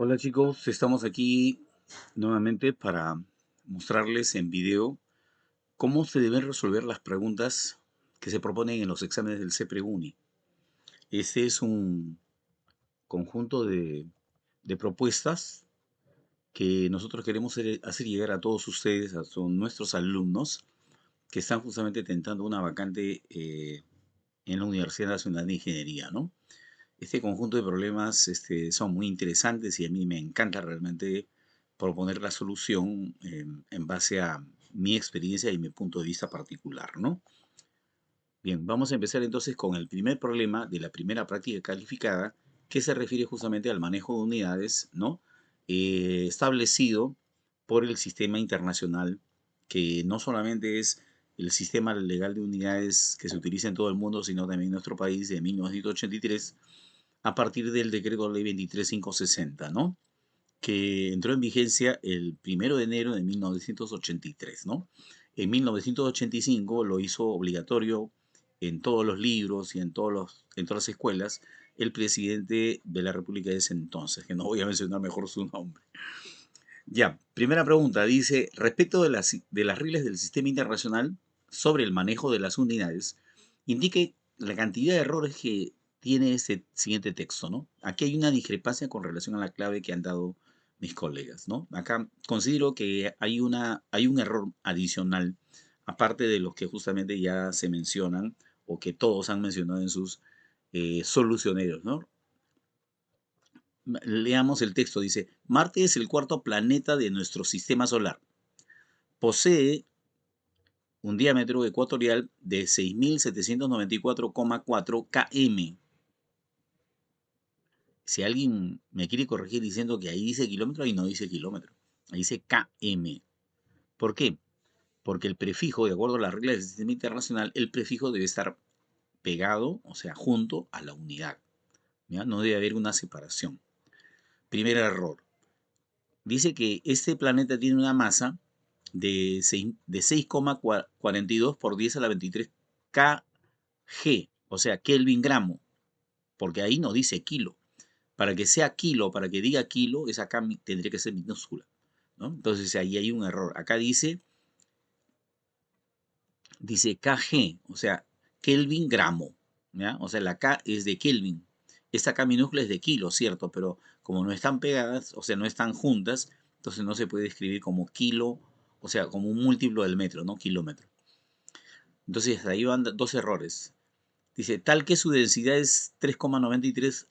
Hola chicos, estamos aquí nuevamente para mostrarles en video cómo se deben resolver las preguntas que se proponen en los exámenes del CEPREUNI. Este es un conjunto de propuestas que nosotros queremos hacer llegar a todos ustedes, a nuestros alumnos que están justamente tentando una vacante en la Universidad Nacional de Ingeniería, ¿no? Este conjunto de problemas son muy interesantes y a mí me encanta realmente proponer la solución en base a mi experiencia y mi punto de vista particular, ¿no? Bien, vamos a empezar entonces con el primer problema de la primera práctica calificada, que se refiere justamente al manejo de unidades, ¿no? Establecido por el sistema internacional, que no solamente es el sistema legal de unidades que se utiliza en todo el mundo, sino también en nuestro país de 1983, a partir del decreto ley 23560, ¿no? Que entró en vigencia el 1 de enero de 1983, ¿no? En 1985 lo hizo obligatorio en todos los libros y en todas las escuelas el presidente de la República de ese entonces, que no voy a mencionar mejor su nombre. Ya, primera pregunta, dice, respecto de las reglas del sistema internacional sobre el manejo de las unidades, indique la cantidad de errores que tiene este siguiente texto, ¿no? Aquí hay una discrepancia con relación a la clave que han dado mis colegas, ¿no? Acá considero que hay un error adicional, aparte de los que justamente ya se mencionan o que todos han mencionado en sus solucionarios, ¿no? Leamos el texto, dice, Marte es el cuarto planeta de nuestro sistema solar. Posee un diámetro ecuatorial de 6.794,4 km. Si alguien me quiere corregir diciendo que ahí dice kilómetro, ahí no dice kilómetro, ahí dice km. ¿Por qué? Porque el prefijo, de acuerdo a las reglas del sistema internacional, el prefijo debe estar pegado, o sea, junto a la unidad. ¿Ya? No debe haber una separación. Primer error. Dice que este planeta tiene una masa de 6,42 por 10 a la 23 kg, o sea, Kelvin gramo, porque ahí no dice kilo. Para que sea kilo, para que diga kilo, esa K tendría que ser minúscula, ¿no? Entonces ahí hay un error. Acá dice kg, o sea, Kelvin gramo, ¿ya? O sea, la K es de Kelvin. Esta K minúscula es de kilo, ¿cierto? Pero como no están pegadas, o sea, no están juntas, entonces no se puede escribir como kilo, o sea, como un múltiplo del metro, ¿no? Kilómetro. Entonces ahí van dos errores. Dice, tal que su densidad es 3,93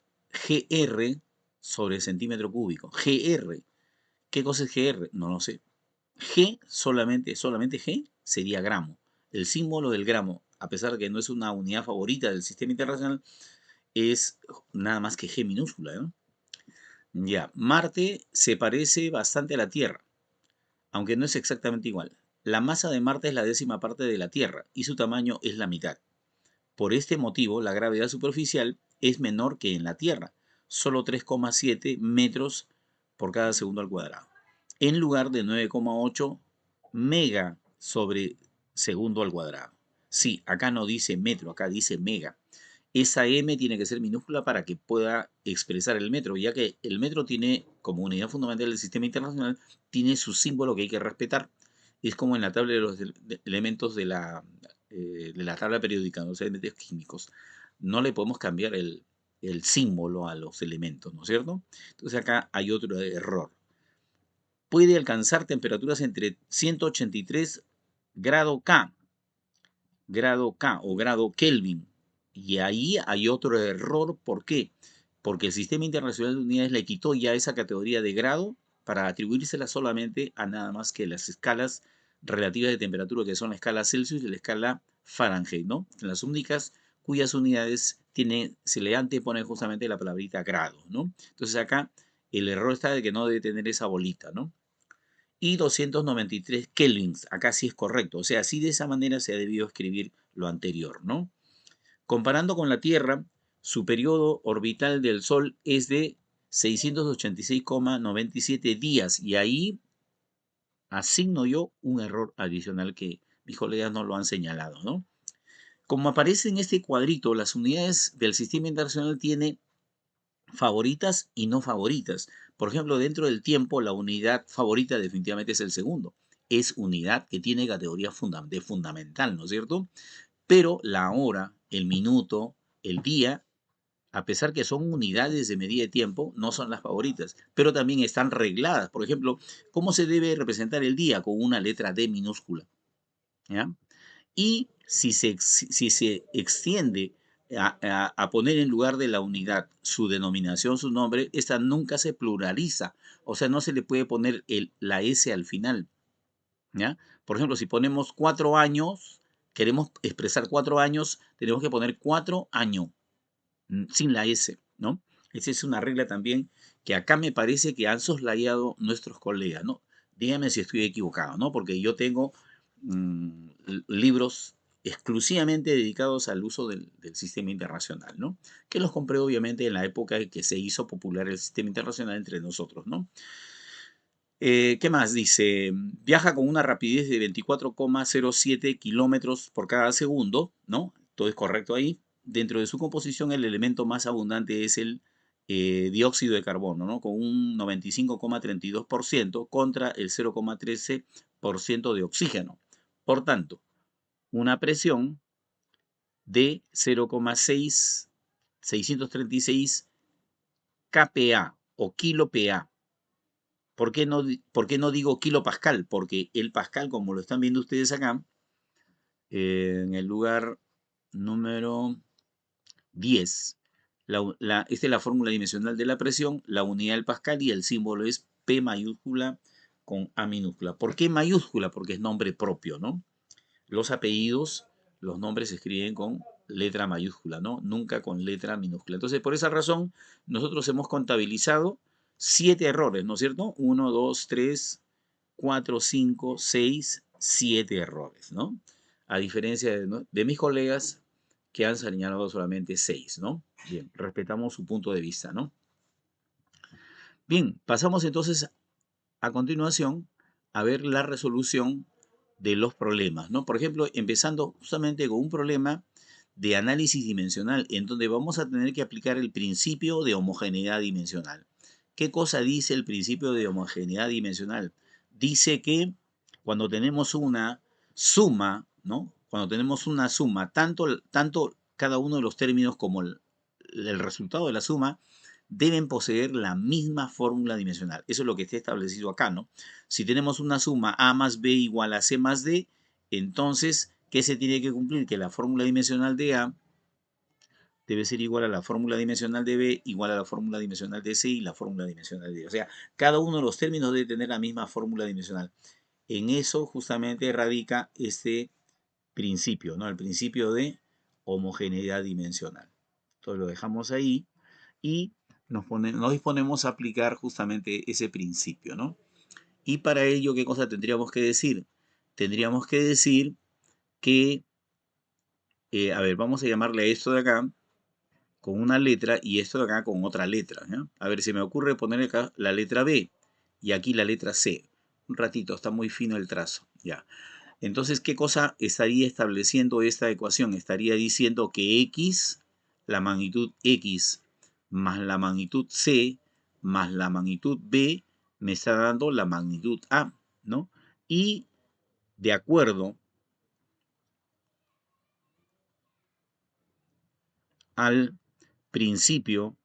gr sobre centímetro cúbico. Gr. ¿Qué cosa es gr? No lo sé. G, solamente G, sería gramo. El símbolo del gramo, a pesar de que no es una unidad favorita del sistema internacional, es nada más que G minúscula, ¿no? Ya, Marte se parece bastante a la Tierra, aunque no es exactamente igual. La masa de Marte es la décima parte de la Tierra y su tamaño es la mitad. Por este motivo, la gravedad superficial es menor que en la Tierra, solo 3,7 metros por cada segundo al cuadrado, en lugar de 9,8 mega sobre segundo al cuadrado. Sí, acá no dice metro, acá dice mega. Esa m tiene que ser minúscula para que pueda expresar el metro, ya que el metro tiene, como unidad fundamental del sistema internacional, tiene su símbolo que hay que respetar. Es como en la tabla de los elementos de la tabla periódica, los elementos químicos. No le podemos cambiar el símbolo a los elementos, ¿no es cierto? Entonces acá hay otro error. Puede alcanzar temperaturas entre 183 grado K o grado Kelvin. Y ahí hay otro error. ¿Por qué? Porque el Sistema Internacional de Unidades le quitó ya esa categoría de grado para atribuírsela solamente a nada más que las escalas relativas de temperatura, que son la escala Celsius y la escala Fahrenheit, ¿no? Las únicas cuyas unidades se le antepone justamente la palabrita grado, ¿no? Entonces acá el error está de que no debe tener esa bolita, ¿no? Y 293 kelvins, acá sí es correcto, o sea, así de esa manera se ha debido escribir lo anterior, ¿no? Comparando con la Tierra, su periodo orbital del Sol es de 686,97 días y ahí asigno yo un error adicional que mis colegas no lo han señalado, ¿no? Como aparece en este cuadrito, las unidades del sistema internacional tienen favoritas y no favoritas. Por ejemplo, dentro del tiempo, la unidad favorita definitivamente es el segundo. Es unidad que tiene categoría de fundamental, ¿no es cierto? Pero la hora, el minuto, el día, a pesar que son unidades de medida de tiempo, no son las favoritas, pero también están regladas. Por ejemplo, ¿cómo se debe representar el día? Con una letra D minúscula, ¿ya? Y si se extiende a poner en lugar de la unidad su denominación, su nombre, esta nunca se pluraliza. O sea, no se le puede poner la S al final, ¿ya? Por ejemplo, si ponemos 4 años, queremos expresar 4 años, tenemos que poner 4 años, sin la S, ¿no? Esa es una regla también que acá me parece que han soslayado nuestros colegas, ¿no? Dígame si estoy equivocado, ¿no? Porque yo tengo libros exclusivamente dedicados al uso del sistema internacional, ¿no? Que los compré obviamente en la época en que se hizo popular el sistema internacional entre nosotros, ¿no? ¿Qué más? Dice, viaja con una rapidez de 24,07 kilómetros por cada segundo, ¿no? Todo es correcto ahí. Dentro de su composición, el elemento más abundante es el dióxido de carbono, ¿no? Con un 95,32% contra el 0,13% de oxígeno. Por tanto, una presión de 0,636 kPa o kilo PA. ¿Por qué no digo kilopascal? Porque el pascal, como lo están viendo ustedes acá, en el lugar número 10, esta es la fórmula dimensional de la presión, la unidad del pascal y el símbolo es P mayúscula con A minúscula. ¿Por qué mayúscula? Porque es nombre propio, ¿no? Los apellidos, los nombres se escriben con letra mayúscula, ¿no? Nunca con letra minúscula. Entonces, por esa razón, nosotros hemos contabilizado 7 errores, ¿no es cierto? 1, 2, 3, 4, 5, 6, 7 errores, ¿no? A diferencia de mis colegas que han señalado solamente 6, ¿no? Bien, respetamos su punto de vista, ¿no? Bien, pasamos entonces a continuación a ver la resolución de los problemas, ¿no? Por ejemplo, empezando justamente con un problema de análisis dimensional, en donde vamos a tener que aplicar el principio de homogeneidad dimensional. ¿Qué cosa dice el principio de homogeneidad dimensional? Dice que cuando tenemos una suma, ¿no? Cuando tenemos una suma, tanto cada uno de los términos como el resultado de la suma deben poseer la misma fórmula dimensional. Eso es lo que está establecido acá, ¿no? Si tenemos una suma A más B igual a C más D, entonces, ¿qué se tiene que cumplir? Que la fórmula dimensional de A debe ser igual a la fórmula dimensional de B, igual a la fórmula dimensional de C y la fórmula dimensional de D. O sea, cada uno de los términos debe tener la misma fórmula dimensional. En eso justamente radica este principio, ¿no? El principio de homogeneidad dimensional. Entonces lo dejamos ahí y nos disponemos a aplicar justamente ese principio, ¿no? Y para ello, ¿qué cosa tendríamos que decir? Tendríamos que decir que, a ver, vamos a llamarle a esto de acá con una letra y esto de acá con otra letra, ¿ya? A ver, se me ocurre poner acá la letra B y aquí la letra C. Un ratito, está muy fino el trazo, ya. Entonces, ¿qué cosa estaría estableciendo esta ecuación? Estaría diciendo que X, la magnitud X, más la magnitud C, más la magnitud B, me está dando la magnitud A, ¿no? Y de acuerdo al principio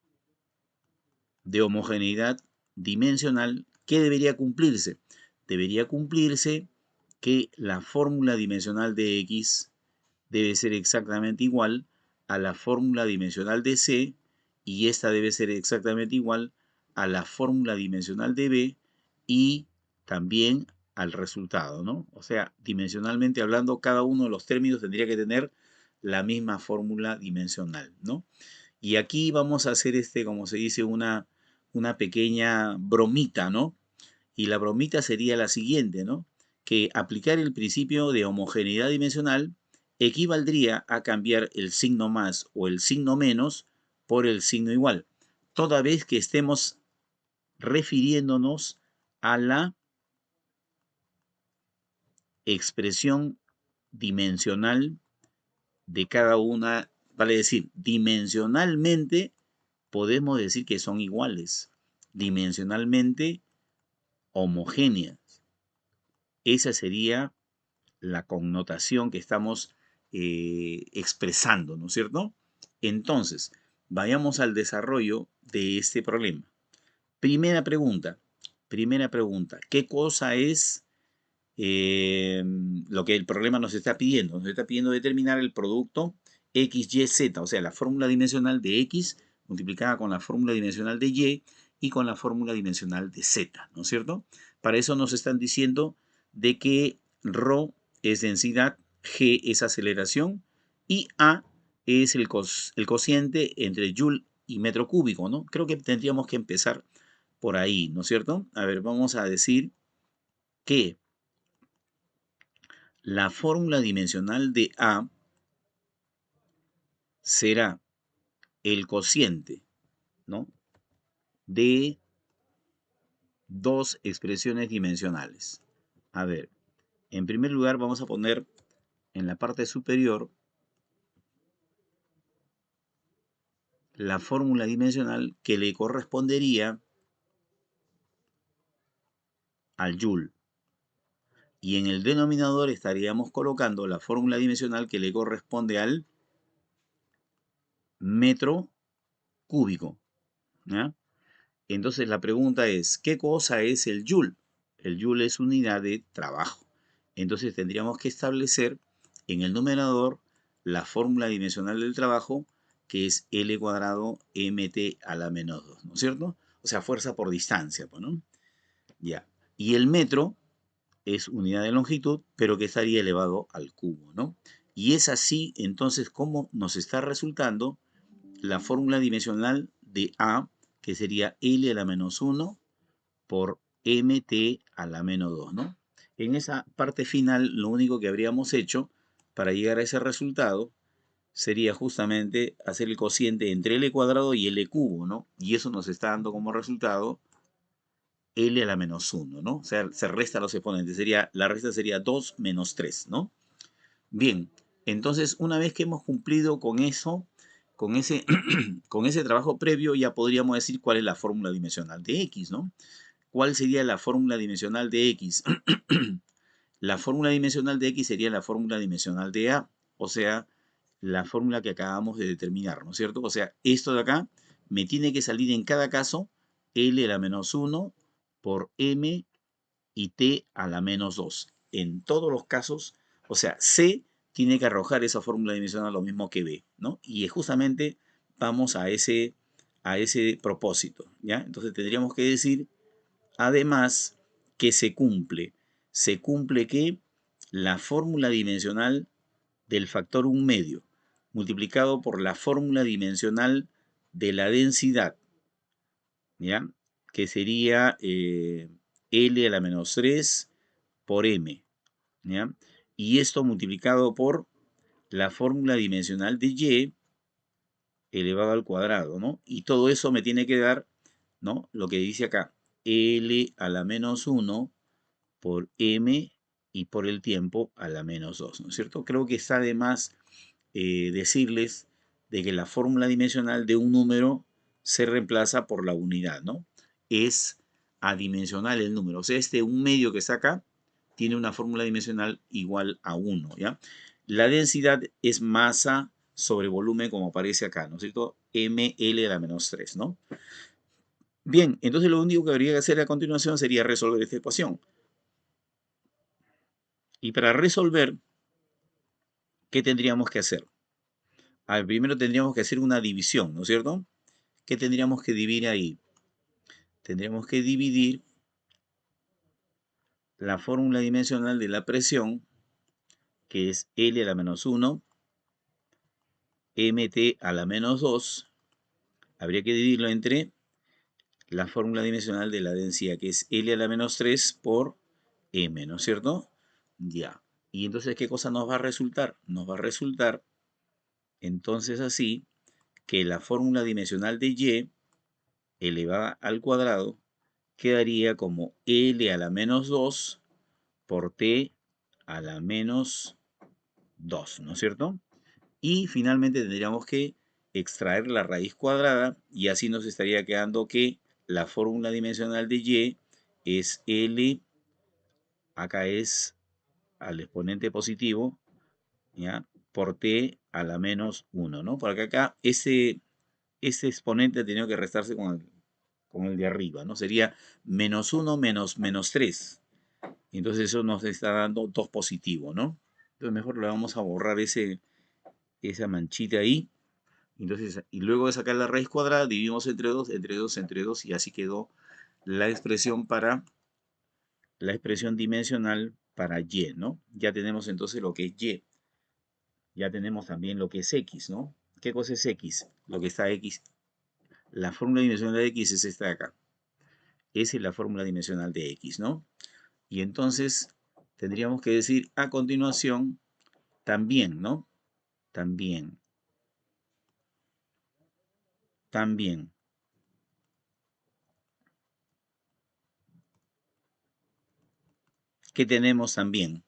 de homogeneidad dimensional, ¿qué debería cumplirse? Debería cumplirse que la fórmula dimensional de X debe ser exactamente igual a la fórmula dimensional de C y esta debe ser exactamente igual a la fórmula dimensional de B y también al resultado, ¿no? O sea, dimensionalmente hablando, cada uno de los términos tendría que tener la misma fórmula dimensional, ¿no? Y aquí vamos a hacer como se dice, una pequeña bromita, ¿no? Y la bromita sería la siguiente, ¿no? Que aplicar el principio de homogeneidad dimensional equivaldría a cambiar el signo más o el signo menos por el signo igual, toda vez que estemos refiriéndonos a la expresión dimensional de cada una, vale decir, dimensionalmente podemos decir que son iguales, dimensionalmente homogéneas. Esa sería la connotación que estamos expresando, ¿no es cierto? Entonces, vayamos al desarrollo de este problema. Primera pregunta, ¿qué cosa es lo que el problema nos está pidiendo? Nos está pidiendo determinar el producto X, Y, Z, o sea, la fórmula dimensional de X multiplicada con la fórmula dimensional de Y con la fórmula dimensional de Z, ¿no es cierto? Para eso nos están diciendo de que ρ es densidad, G es aceleración y A es el cociente entre Joule y metro cúbico, ¿no? Creo que tendríamos que empezar por ahí, ¿no es cierto? A ver, vamos a decir que la fórmula dimensional de A será el cociente, ¿no?, de dos expresiones dimensionales. A ver, en primer lugar vamos a poner en la parte superior la fórmula dimensional que le correspondería al Joule. Y en el denominador estaríamos colocando la fórmula dimensional que le corresponde al metro cúbico, ¿ya? Entonces la pregunta es, ¿qué cosa es el Joule? El Joule es unidad de trabajo. Entonces tendríamos que establecer en el numerador la fórmula dimensional del trabajo, que es L cuadrado mt a la menos 2, ¿no es cierto? O sea, fuerza por distancia, pues, ¿no? Ya. Y el metro es unidad de longitud, pero que estaría elevado al cubo, ¿no? Y es así, entonces, como nos está resultando la fórmula dimensional de A, que sería L a la menos 1 por mt a la menos 2, ¿no? En esa parte final, lo único que habríamos hecho para llegar a ese resultado sería justamente hacer el cociente entre L cuadrado y L cubo, ¿no? Y eso nos está dando como resultado L a la menos 1, ¿no? O sea, se resta los exponentes. La resta sería 2 menos 3, ¿no? Bien, entonces una vez que hemos cumplido con eso, con ese, con ese trabajo previo, ya podríamos decir cuál es la fórmula dimensional de X, ¿no? ¿Cuál sería la fórmula dimensional de X? La fórmula dimensional de X sería la fórmula dimensional de A, o sea, la fórmula que acabamos de determinar, ¿no es cierto? O sea, esto de acá me tiene que salir en cada caso L a la menos 1 por M y T a la menos 2. En todos los casos, o sea, C tiene que arrojar esa fórmula dimensional lo mismo que B, ¿no? Y justamente vamos a ese propósito, ¿ya? Entonces tendríamos que decir, además, que se cumple. Se cumple que la fórmula dimensional del factor 1 medio multiplicado por la fórmula dimensional de la densidad, ¿ya?, que sería L a la menos 3 por M, ¿ya? Y esto multiplicado por la fórmula dimensional de Y elevado al cuadrado, ¿no? Y todo eso me tiene que dar, ¿no?, lo que dice acá, L a la menos 1 por M y por el tiempo a la menos 2, ¿no es cierto? Creo que está de más decirles de que la fórmula dimensional de un número se reemplaza por la unidad, ¿no? Es adimensional el número. O sea, este 1 medio que está acá tiene una fórmula dimensional igual a 1, ¿ya? La densidad es masa sobre volumen como aparece acá, ¿no es cierto? ml a la menos 3, ¿no? Bien, entonces lo único que habría que hacer a continuación sería resolver esta ecuación. Y para resolver, ¿qué tendríamos que hacer? A ver, primero tendríamos que hacer una división, ¿no es cierto? ¿Qué tendríamos que dividir ahí? Tendríamos que dividir la fórmula dimensional de la presión, que es L a la menos 1, mt a la menos 2. Habría que dividirlo entre la fórmula dimensional de la densidad, que es L a la menos 3 por M, ¿no es cierto? Ya. Y entonces, ¿qué cosa nos va a resultar? Nos va a resultar, entonces, así, que la fórmula dimensional de Y elevada al cuadrado quedaría como L a la menos 2 por T a la menos 2, ¿no es cierto? Y finalmente tendríamos que extraer la raíz cuadrada y así nos estaría quedando que la fórmula dimensional de y es L, acá es al exponente positivo, ¿ya? Por t a la menos 1, ¿no? Porque acá ese exponente ha tenido que restarse con el de arriba, ¿no? Sería menos 1 menos 3. Entonces eso nos está dando 2 positivo, ¿no? Entonces mejor le vamos a borrar esa manchita ahí. Entonces, y luego de sacar la raíz cuadrada, dividimos entre 2, entre 2, entre 2, y así quedó la expresión la expresión dimensional para y, ¿no? Ya tenemos entonces lo que es y. Ya tenemos también lo que es x, ¿no? ¿Qué cosa es x? Lo que está x. La fórmula dimensional de x es esta de acá. Esa es la fórmula dimensional de x, ¿no? Y entonces tendríamos que decir a continuación también, ¿no? También. También. ¿Qué tenemos también?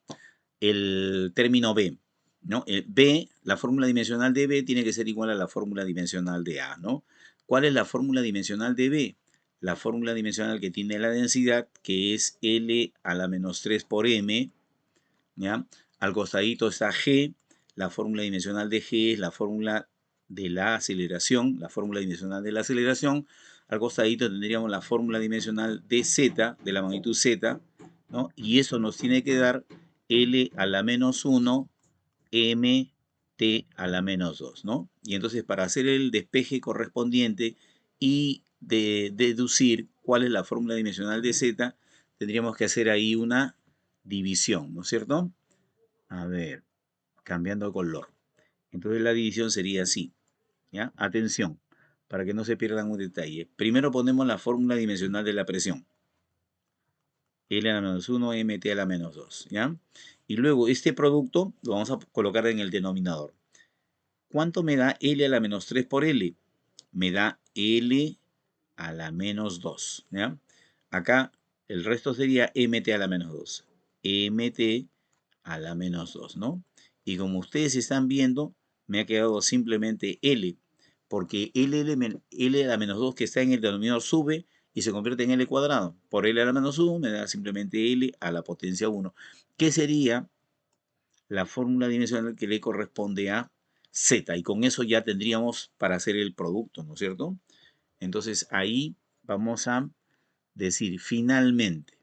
El término b, ¿no? El b, la fórmula dimensional de b tiene que ser igual a la fórmula dimensional de a, ¿no? ¿Cuál es la fórmula dimensional de b? La fórmula dimensional que tiene la densidad, que es L a la menos 3 por m, ¿ya? Al costadito está G, la fórmula dimensional de G es la fórmula de la aceleración, la fórmula dimensional de la aceleración. Al costadito tendríamos la fórmula dimensional de Z, de la magnitud Z, ¿no? Y eso nos tiene que dar L a la menos 1, M, T a la menos 2, ¿no? Y entonces para hacer el despeje correspondiente y deducir cuál es la fórmula dimensional de Z, tendríamos que hacer ahí una división, ¿no es cierto? A ver, cambiando de color. Entonces la división sería así, ¿ya? Atención, para que no se pierdan un detalle. Primero ponemos la fórmula dimensional de la presión. L a la menos 1, MT a la menos 2, ¿ya? Y luego este producto lo vamos a colocar en el denominador. ¿Cuánto me da L a la menos 3 por L? Me da L a la menos 2, ¿ya? Acá el resto sería MT a la menos 2. MT a la menos 2, ¿no? Y como ustedes están viendo, me ha quedado simplemente L, porque L a la menos 2 que está en el denominador sube y se convierte en L cuadrado. Por L a la menos 1 me da simplemente L a la potencia 1, que sería la fórmula dimensional que le corresponde a Z. Y con eso ya tendríamos para hacer el producto, ¿no es cierto? Entonces ahí vamos a decir finalmente,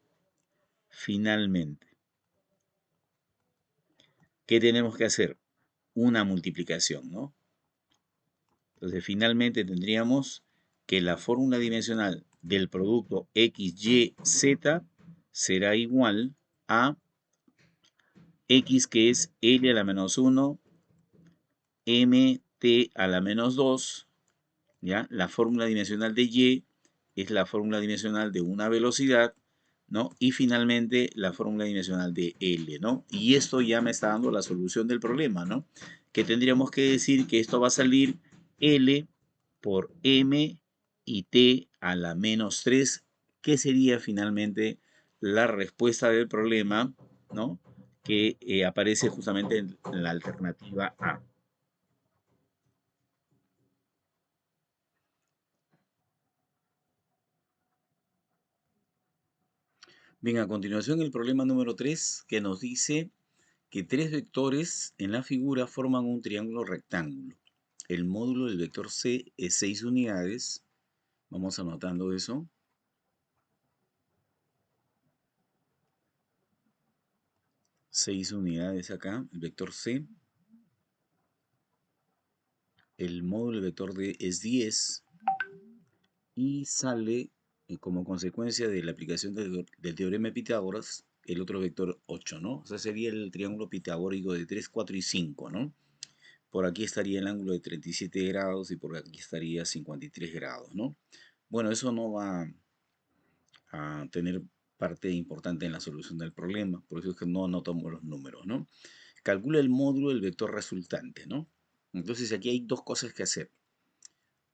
¿qué tenemos que hacer? Una multiplicación, ¿no? Entonces finalmente tendríamos que la fórmula dimensional del producto x, y, z será igual a x, que es L a la menos 1, mt a la menos 2, ¿ya? La fórmula dimensional de y es la fórmula dimensional de una velocidad, ¿no? Y finalmente la fórmula dimensional de L, ¿no? Y esto ya me está dando la solución del problema, ¿no? Que tendríamos que decir que esto va a salir L por M y T a la menos 3, que sería finalmente la respuesta del problema, ¿no? Que aparece justamente en la alternativa A. Bien, a continuación el problema número 3, que nos dice que tres vectores en la figura forman un triángulo rectángulo. El módulo del vector C es 6 unidades. Vamos anotando eso. 6 unidades acá, el vector C. El módulo del vector D es 10. Y sale como consecuencia de la aplicación del teorema de Pitágoras el otro vector 8, ¿no? O sea, sería el triángulo pitagórico de 3, 4 y 5, ¿no? Por aquí estaría el ángulo de 37 grados y por aquí estaría 53 grados, ¿no? Bueno, eso no va a tener parte importante en la solución del problema, por eso es que no anotamos los números, ¿no? Calcula el módulo del vector resultante, ¿no? Entonces aquí hay dos cosas que hacer,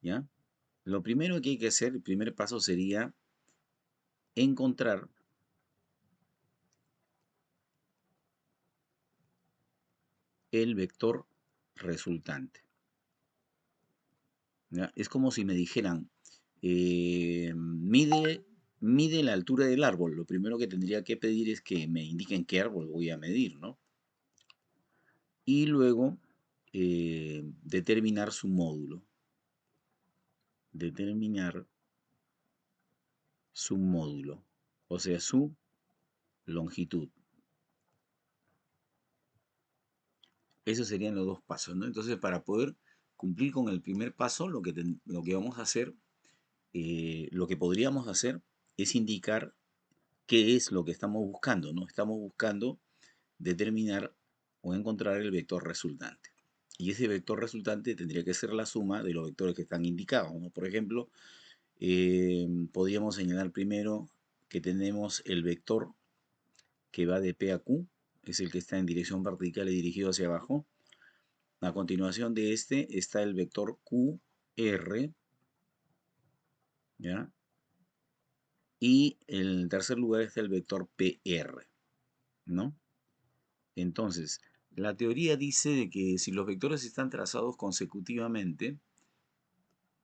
¿ya? Lo primero que hay que hacer, el primer paso sería encontrar el vector resultante, ¿ya? Es como si me dijeran, Mide la altura del árbol. Lo primero que tendría que pedir es que me indiquen qué árbol voy a medir, ¿no? Y luego determinar su módulo. Determinar su módulo, o sea, su longitud. Esos serían los dos pasos, ¿no? Entonces, para poder cumplir con el primer paso, lo que vamos a hacer, lo que podríamos hacer es indicar qué es lo que estamos buscando, ¿no? Estamos buscando determinar o encontrar el vector resultante. Y ese vector resultante tendría que ser la suma de los vectores que están indicados, ¿no? Por ejemplo, podríamos señalar primero que tenemos el vector que va de P a Q, es el que está en dirección vertical y dirigido hacia abajo. A continuación de este está el vector QR, ¿ya? Y en tercer lugar está el vector PR, ¿no? Entonces, la teoría dice de que si los vectores están trazados consecutivamente,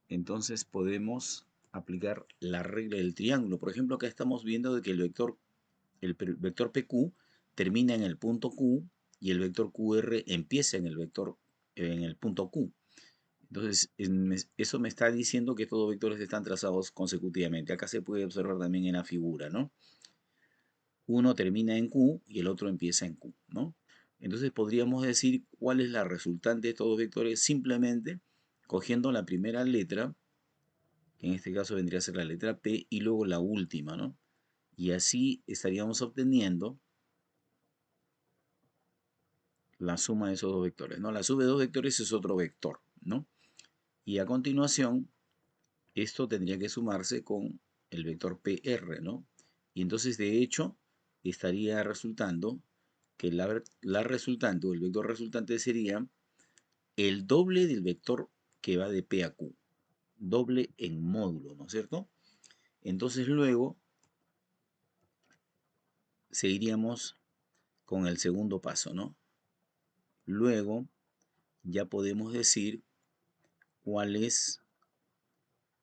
entonces podemos aplicar la regla del triángulo. Por ejemplo, acá estamos viendo de que el vector PQ termina en el punto Q y el vector QR empieza en el punto Q. Entonces, eso me está diciendo que estos dos vectores están trazados consecutivamente. Acá se puede observar también en la figura, ¿no? Uno termina en Q y el otro empieza en Q, ¿no? Entonces podríamos decir cuál es la resultante de estos dos vectores simplemente cogiendo la primera letra, que en este caso vendría a ser la letra P, y luego la última, ¿no? Y así estaríamos obteniendo la suma de esos dos vectores, ¿no? La suma de dos vectores es otro vector, ¿no? Y a continuación, esto tendría que sumarse con el vector PR, ¿no? Y entonces, de hecho, estaría resultando que la resultante o el vector resultante sería el doble del vector que va de P a Q, doble en módulo, ¿no es cierto? Entonces luego seguiríamos con el segundo paso, ¿no? Luego ya podemos decir cuál es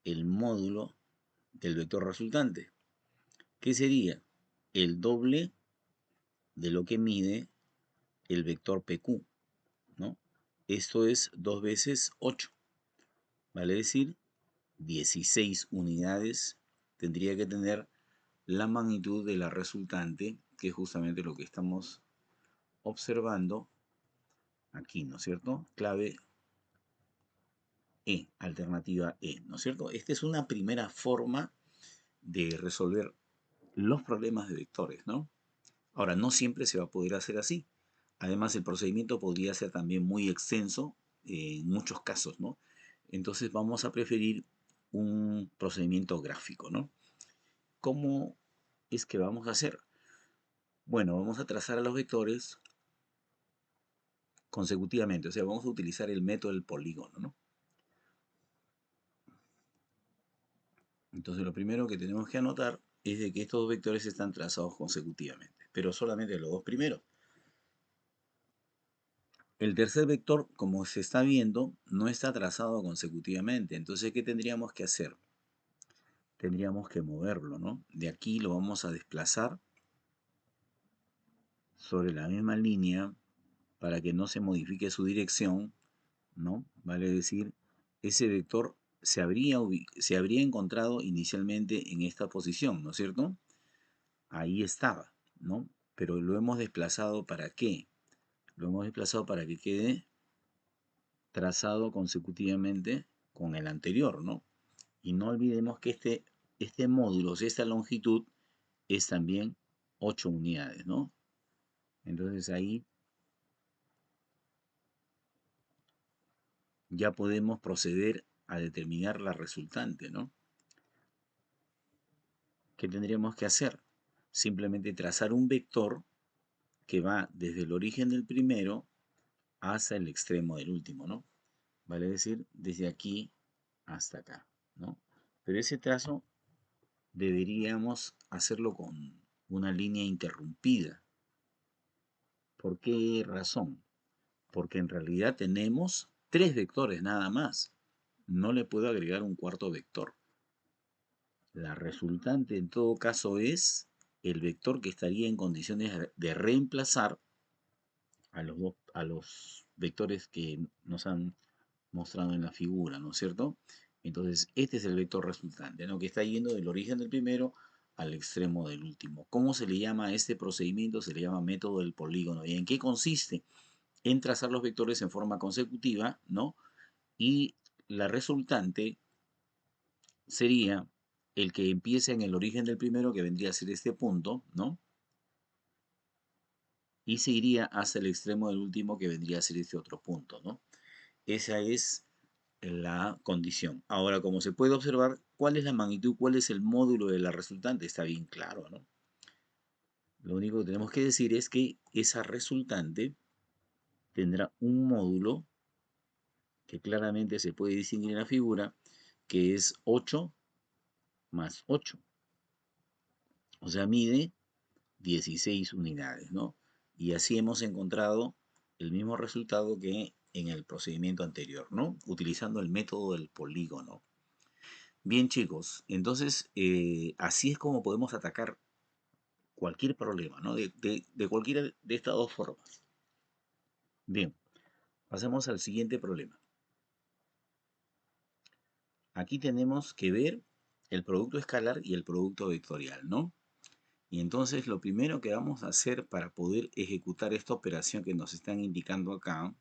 el módulo del vector resultante, que sería el doble de lo que mide el vector PQ, ¿no? Esto es 2 veces 8, vale decir 16 unidades tendría que tener la magnitud de la resultante, que es justamente lo que estamos observando aquí, ¿no es cierto? Clave E, alternativa E, ¿no es cierto? Esta es una primera forma de resolver los problemas de vectores, ¿no? Ahora, no siempre se va a poder hacer así. Además, el procedimiento podría ser también muy extenso en muchos casos, ¿no? Entonces vamos a preferir un procedimiento gráfico, ¿no? ¿Cómo es que vamos a hacer? Bueno, vamos a trazar a los vectores consecutivamente, o sea, vamos a utilizar el método del polígono, ¿no? Entonces lo primero que tenemos que anotar es de que estos dos vectores están trazados consecutivamente, pero solamente los dos primeros. El tercer vector, como se está viendo, no está trazado consecutivamente. Entonces, ¿qué tendríamos que hacer? Tendríamos que moverlo, ¿no? De aquí lo vamos a desplazar sobre la misma línea para que no se modifique su dirección, ¿no? Vale decir, ese vector se habría encontrado inicialmente en esta posición, ¿no es cierto? Ahí estaba, ¿no? Pero lo hemos desplazado ¿para qué? Lo hemos desplazado para que quede trazado consecutivamente con el anterior, ¿no? Y no olvidemos que este módulo, esta longitud, es también 8 unidades, ¿no? Entonces ahí ya podemos proceder a determinar la resultante, ¿no? ¿Qué tendríamos que hacer? Simplemente trazar un vector que va desde el origen del primero hasta el extremo del último, ¿no? Vale decir, desde aquí hasta acá, ¿no? Pero ese trazo deberíamos hacerlo con una línea interrumpida. ¿Por qué razón? Porque en realidad tenemos tres vectores nada más. No le puedo agregar un cuarto vector. La resultante en todo caso es el vector que estaría en condiciones de reemplazar a los vectores que nos han mostrado en la figura, ¿no es cierto? Entonces, este es el vector resultante, ¿no? Que está yendo del origen del primero al extremo del último. ¿Cómo se le llama a este procedimiento? Se le llama método del polígono. ¿Y en qué consiste? En trazar los vectores en forma consecutiva, ¿no? Y la resultante sería el que empiece en el origen del primero, que vendría a ser este punto, ¿no? Y se iría hasta el extremo del último, que vendría a ser este otro punto, ¿no? Esa es la condición. Ahora, como se puede observar, ¿cuál es la magnitud? ¿Cuál es el módulo de la resultante? Está bien claro, ¿no? Lo único que tenemos que decir es que esa resultante tendrá un módulo que claramente se puede distinguir en la figura, que es 8 más 8. O sea, mide 16 unidades, ¿no? Y así hemos encontrado el mismo resultado que en el procedimiento anterior, ¿no? Utilizando el método del polígono. Bien, chicos, entonces así es como podemos atacar cualquier problema, ¿no? De cualquiera de estas dos formas. Bien, pasemos al siguiente problema. Aquí tenemos que ver el producto escalar y el producto vectorial, ¿no? Y entonces lo primero que vamos a hacer para poder ejecutar esta operación que nos están indicando acá,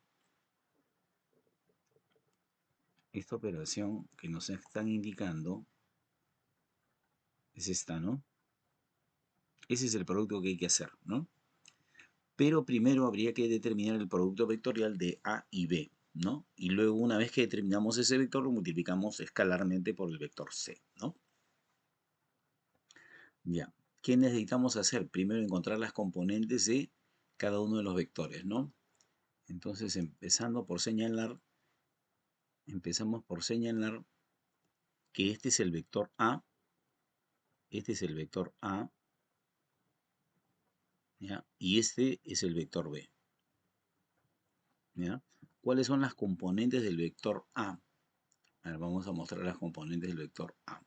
esta operación que nos están indicando es esta, ¿no? Ese es el producto que hay que hacer, ¿no? Pero primero habría que determinar el producto vectorial de A y B, ¿no? Y luego, una vez que determinamos ese vector, lo multiplicamos escalarmente por el vector C, ¿no? Ya. ¿Qué necesitamos hacer? Primero encontrar las componentes de cada uno de los vectores, ¿no? Entonces, empezamos por señalar que este es el vector A, este es el vector A, ¿ya? Y este es el vector B, ¿ya? ¿Cuáles son las componentes del vector A? A ver, vamos a mostrar las componentes del vector A.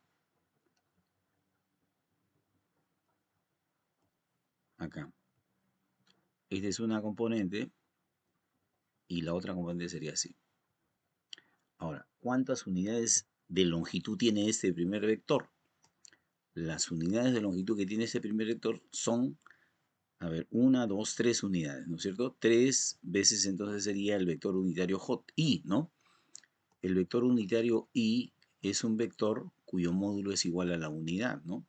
Acá. Esta es una componente y la otra componente sería así. Ahora, ¿cuántas unidades de longitud tiene este primer vector? Las unidades de longitud que tiene este primer vector son, a ver, 1, 2, 3 unidades, ¿no es cierto? 3 veces entonces sería el vector unitario J, I, ¿no? El vector unitario I es un vector cuyo módulo es igual a la unidad, ¿no?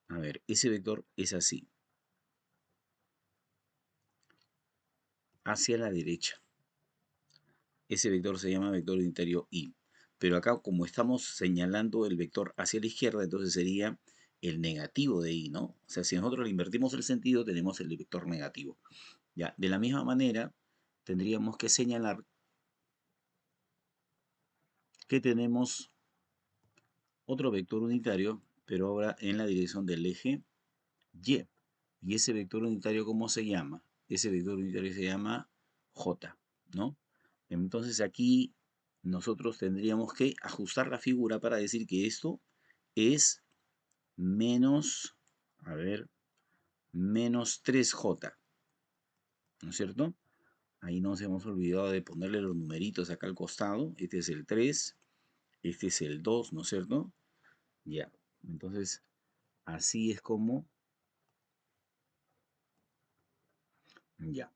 A ver, ese vector es así, hacia la derecha. Ese vector se llama vector unitario I. Pero acá, como estamos señalando el vector hacia la izquierda, entonces sería el negativo de I, ¿no? O sea, si nosotros le invertimos el sentido, tenemos el vector negativo. Ya, de la misma manera, tendríamos que señalar que tenemos otro vector unitario, pero ahora en la dirección del eje Y. ¿Y ese vector unitario cómo se llama? Ese vector unitario se llama J, ¿no? Entonces aquí nosotros tendríamos que ajustar la figura para decir que esto es menos, a ver, menos 3J, ¿no es cierto? Ahí nos hemos olvidado de ponerle los numeritos acá al costado. Este es el 3, este es el 2, ¿no es cierto? Ya, entonces así es como, ya.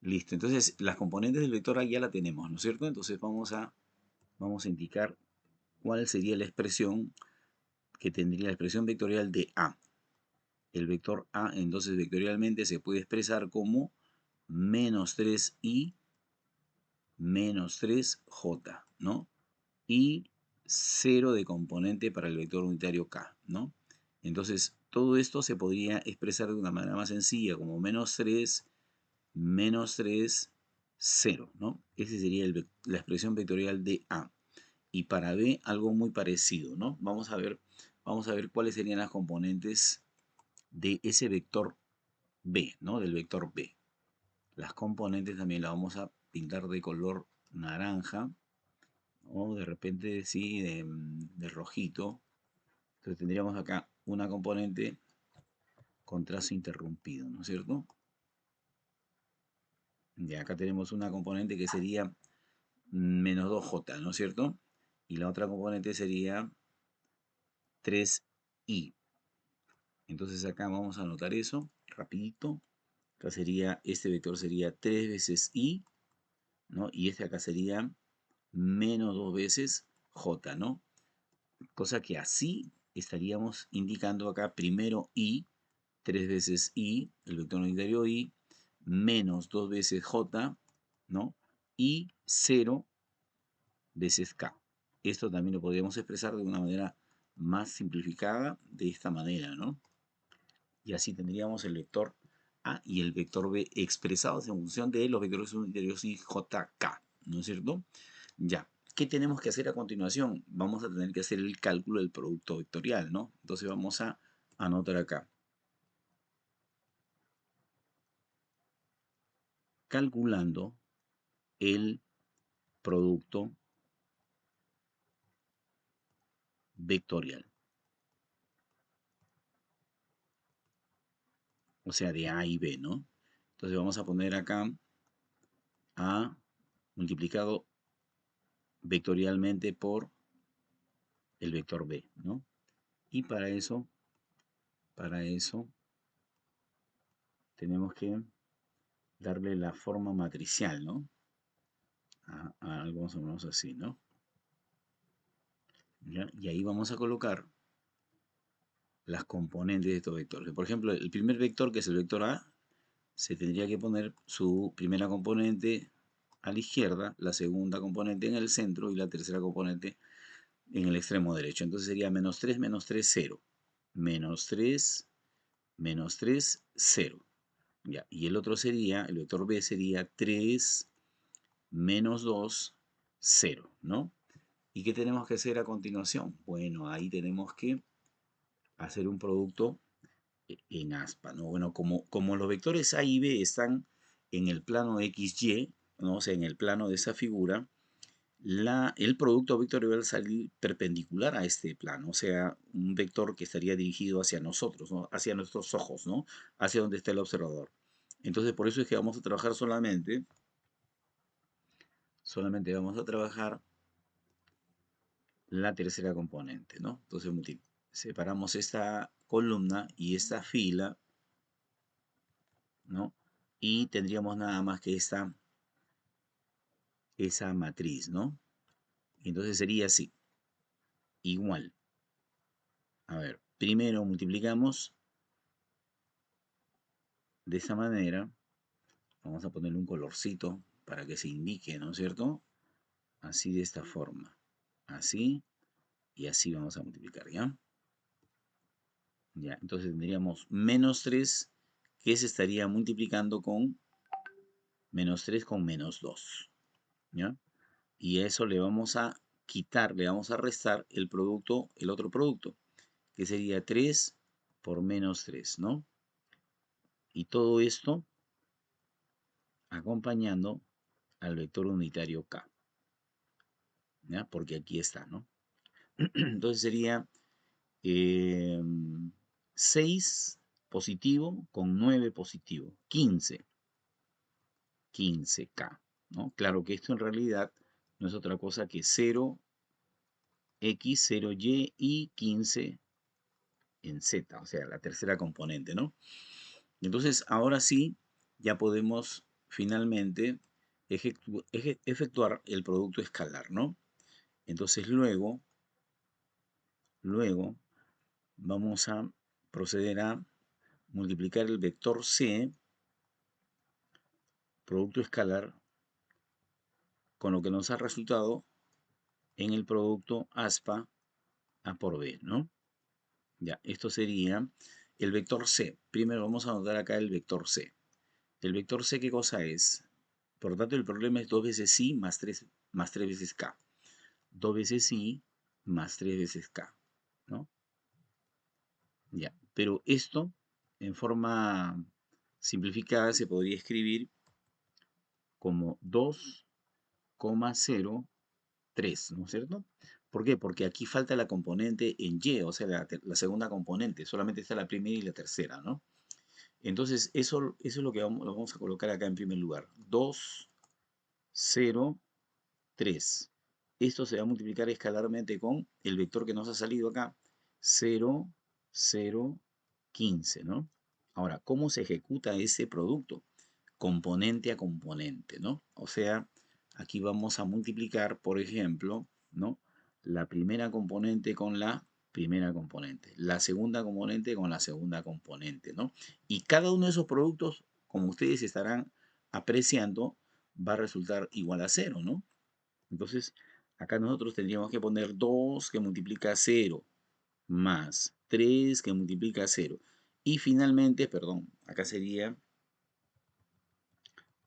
Listo, entonces las componentes del vector A ya la tenemos, ¿no es cierto? Entonces vamos a indicar cuál sería la expresión que tendría la expresión vectorial de A. El vector A entonces vectorialmente se puede expresar como menos 3i menos 3j, ¿no? Y 0 de componente para el vector unitario k, ¿no? Entonces todo esto se podría expresar de una manera más sencilla como menos 3, 0, ¿no? Esa sería la expresión vectorial de A. Y para B algo muy parecido, ¿no? Vamos a ver cuáles serían las componentes de ese vector B, ¿no? Del vector B. Las componentes también las vamos a pintar de color naranja o de repente sí de rojito. Entonces tendríamos acá una componente con trazo interrumpido, ¿no es cierto? Y acá tenemos una componente que sería menos 2j, ¿no es cierto? Y la otra componente sería 3i. Entonces acá vamos a anotar eso, rapidito. Acá sería, este vector sería 3 veces i, ¿no? Y este acá sería menos 2 veces j, ¿no? Cosa que así estaríamos indicando acá primero i, 3 veces i, el vector unitario i, menos 2 veces j, ¿no? Y 0 veces k. Esto también lo podríamos expresar de una manera más simplificada de esta manera, ¿no? Y así tendríamos el vector A y el vector B expresados en función de los vectores unitarios y JK, ¿no es cierto? Ya, ¿qué tenemos que hacer a continuación? Vamos a tener que hacer el cálculo del producto vectorial, ¿no? Entonces vamos a anotar acá. Calculando el producto vectorial. O sea, de A y B, ¿no? Entonces vamos a poner acá A multiplicado vectorialmente por el vector B, ¿no? Y para eso tenemos que darle la forma matricial, ¿no? A algo más o menos así, ¿no? ¿Ya? Y ahí vamos a colocar las componentes de estos vectores. Por ejemplo, el primer vector, que es el vector A, se tendría que poner su primera componente a la izquierda, la segunda componente en el centro y la tercera componente en el extremo derecho. Entonces sería menos 3, menos 3, 0. Menos 3, menos 3, 0. Ya. Y el otro sería, el vector B sería 3, menos 2, 0, ¿no? ¿Y qué tenemos que hacer a continuación? Bueno, ahí tenemos que hacer un producto en aspa, ¿no? Bueno, como los vectores A y B están en el plano XY, ¿no? O sea, en el plano de esa figura, el producto vectorial va a salir perpendicular a este plano, o sea, un vector que estaría dirigido hacia nosotros, ¿no? Hacia nuestros ojos, ¿no? Hacia donde está el observador. Entonces, por eso es que vamos a trabajar solamente vamos a trabajar la tercera componente, ¿no? Entonces separamos esta columna y esta fila, ¿no? Y tendríamos nada más que esa matriz, ¿no? Y entonces sería así, igual. A ver, primero multiplicamos de esta manera. Vamos a ponerle un colorcito para que se indique, ¿no es cierto? Así, de esta forma. Así y así vamos a multiplicar, ¿ya? Ya, entonces tendríamos menos 3 que se estaría multiplicando con menos 3 con menos 2, ¿ya? Y a eso le vamos a quitar, le vamos a restar el producto, el otro producto, que sería 3 por menos 3, ¿no? Y todo esto acompañando al vector unitario K, ¿ya? Porque aquí está, ¿no? Entonces sería 6 positivo con 9 positivo, 15, 15K, ¿no? Claro que esto en realidad no es otra cosa que 0x, 0y y 15 en Z, o sea, la tercera componente, ¿no? Entonces, ahora sí, ya podemos finalmente efectuar el producto escalar, ¿no? Entonces, luego vamos a proceder a multiplicar el vector C, producto escalar, con lo que nos ha resultado en el producto aspa A por B, ¿no? Ya, esto sería el vector C. Primero vamos a anotar acá el vector C. ¿El vector C qué cosa es? Por lo tanto, el problema es 2 veces I más 3 veces K. 2 veces I más 3 veces K, ¿no? Ya, pero esto en forma simplificada se podría escribir como 2,03, ¿no es cierto? ¿Por qué? Porque aquí falta la componente en Y, o sea, la segunda componente. Solamente está la primera y la tercera, ¿no? Entonces, eso es lo vamos a colocar acá en primer lugar. 2, 0, 3. Esto se va a multiplicar escalarmente con el vector que nos ha salido acá. 0, 0, 15, ¿no? Ahora, ¿cómo se ejecuta ese producto? Componente a componente, ¿no? O sea, aquí vamos a multiplicar, por ejemplo, ¿no? La primera componente con la primera componente, la segunda componente con la segunda componente, ¿no? Y cada uno de esos productos, como ustedes estarán apreciando, va a resultar igual a cero, ¿no? Entonces, acá nosotros tendríamos que poner 2 que multiplica cero más 3 que multiplica cero. Y finalmente, perdón, acá sería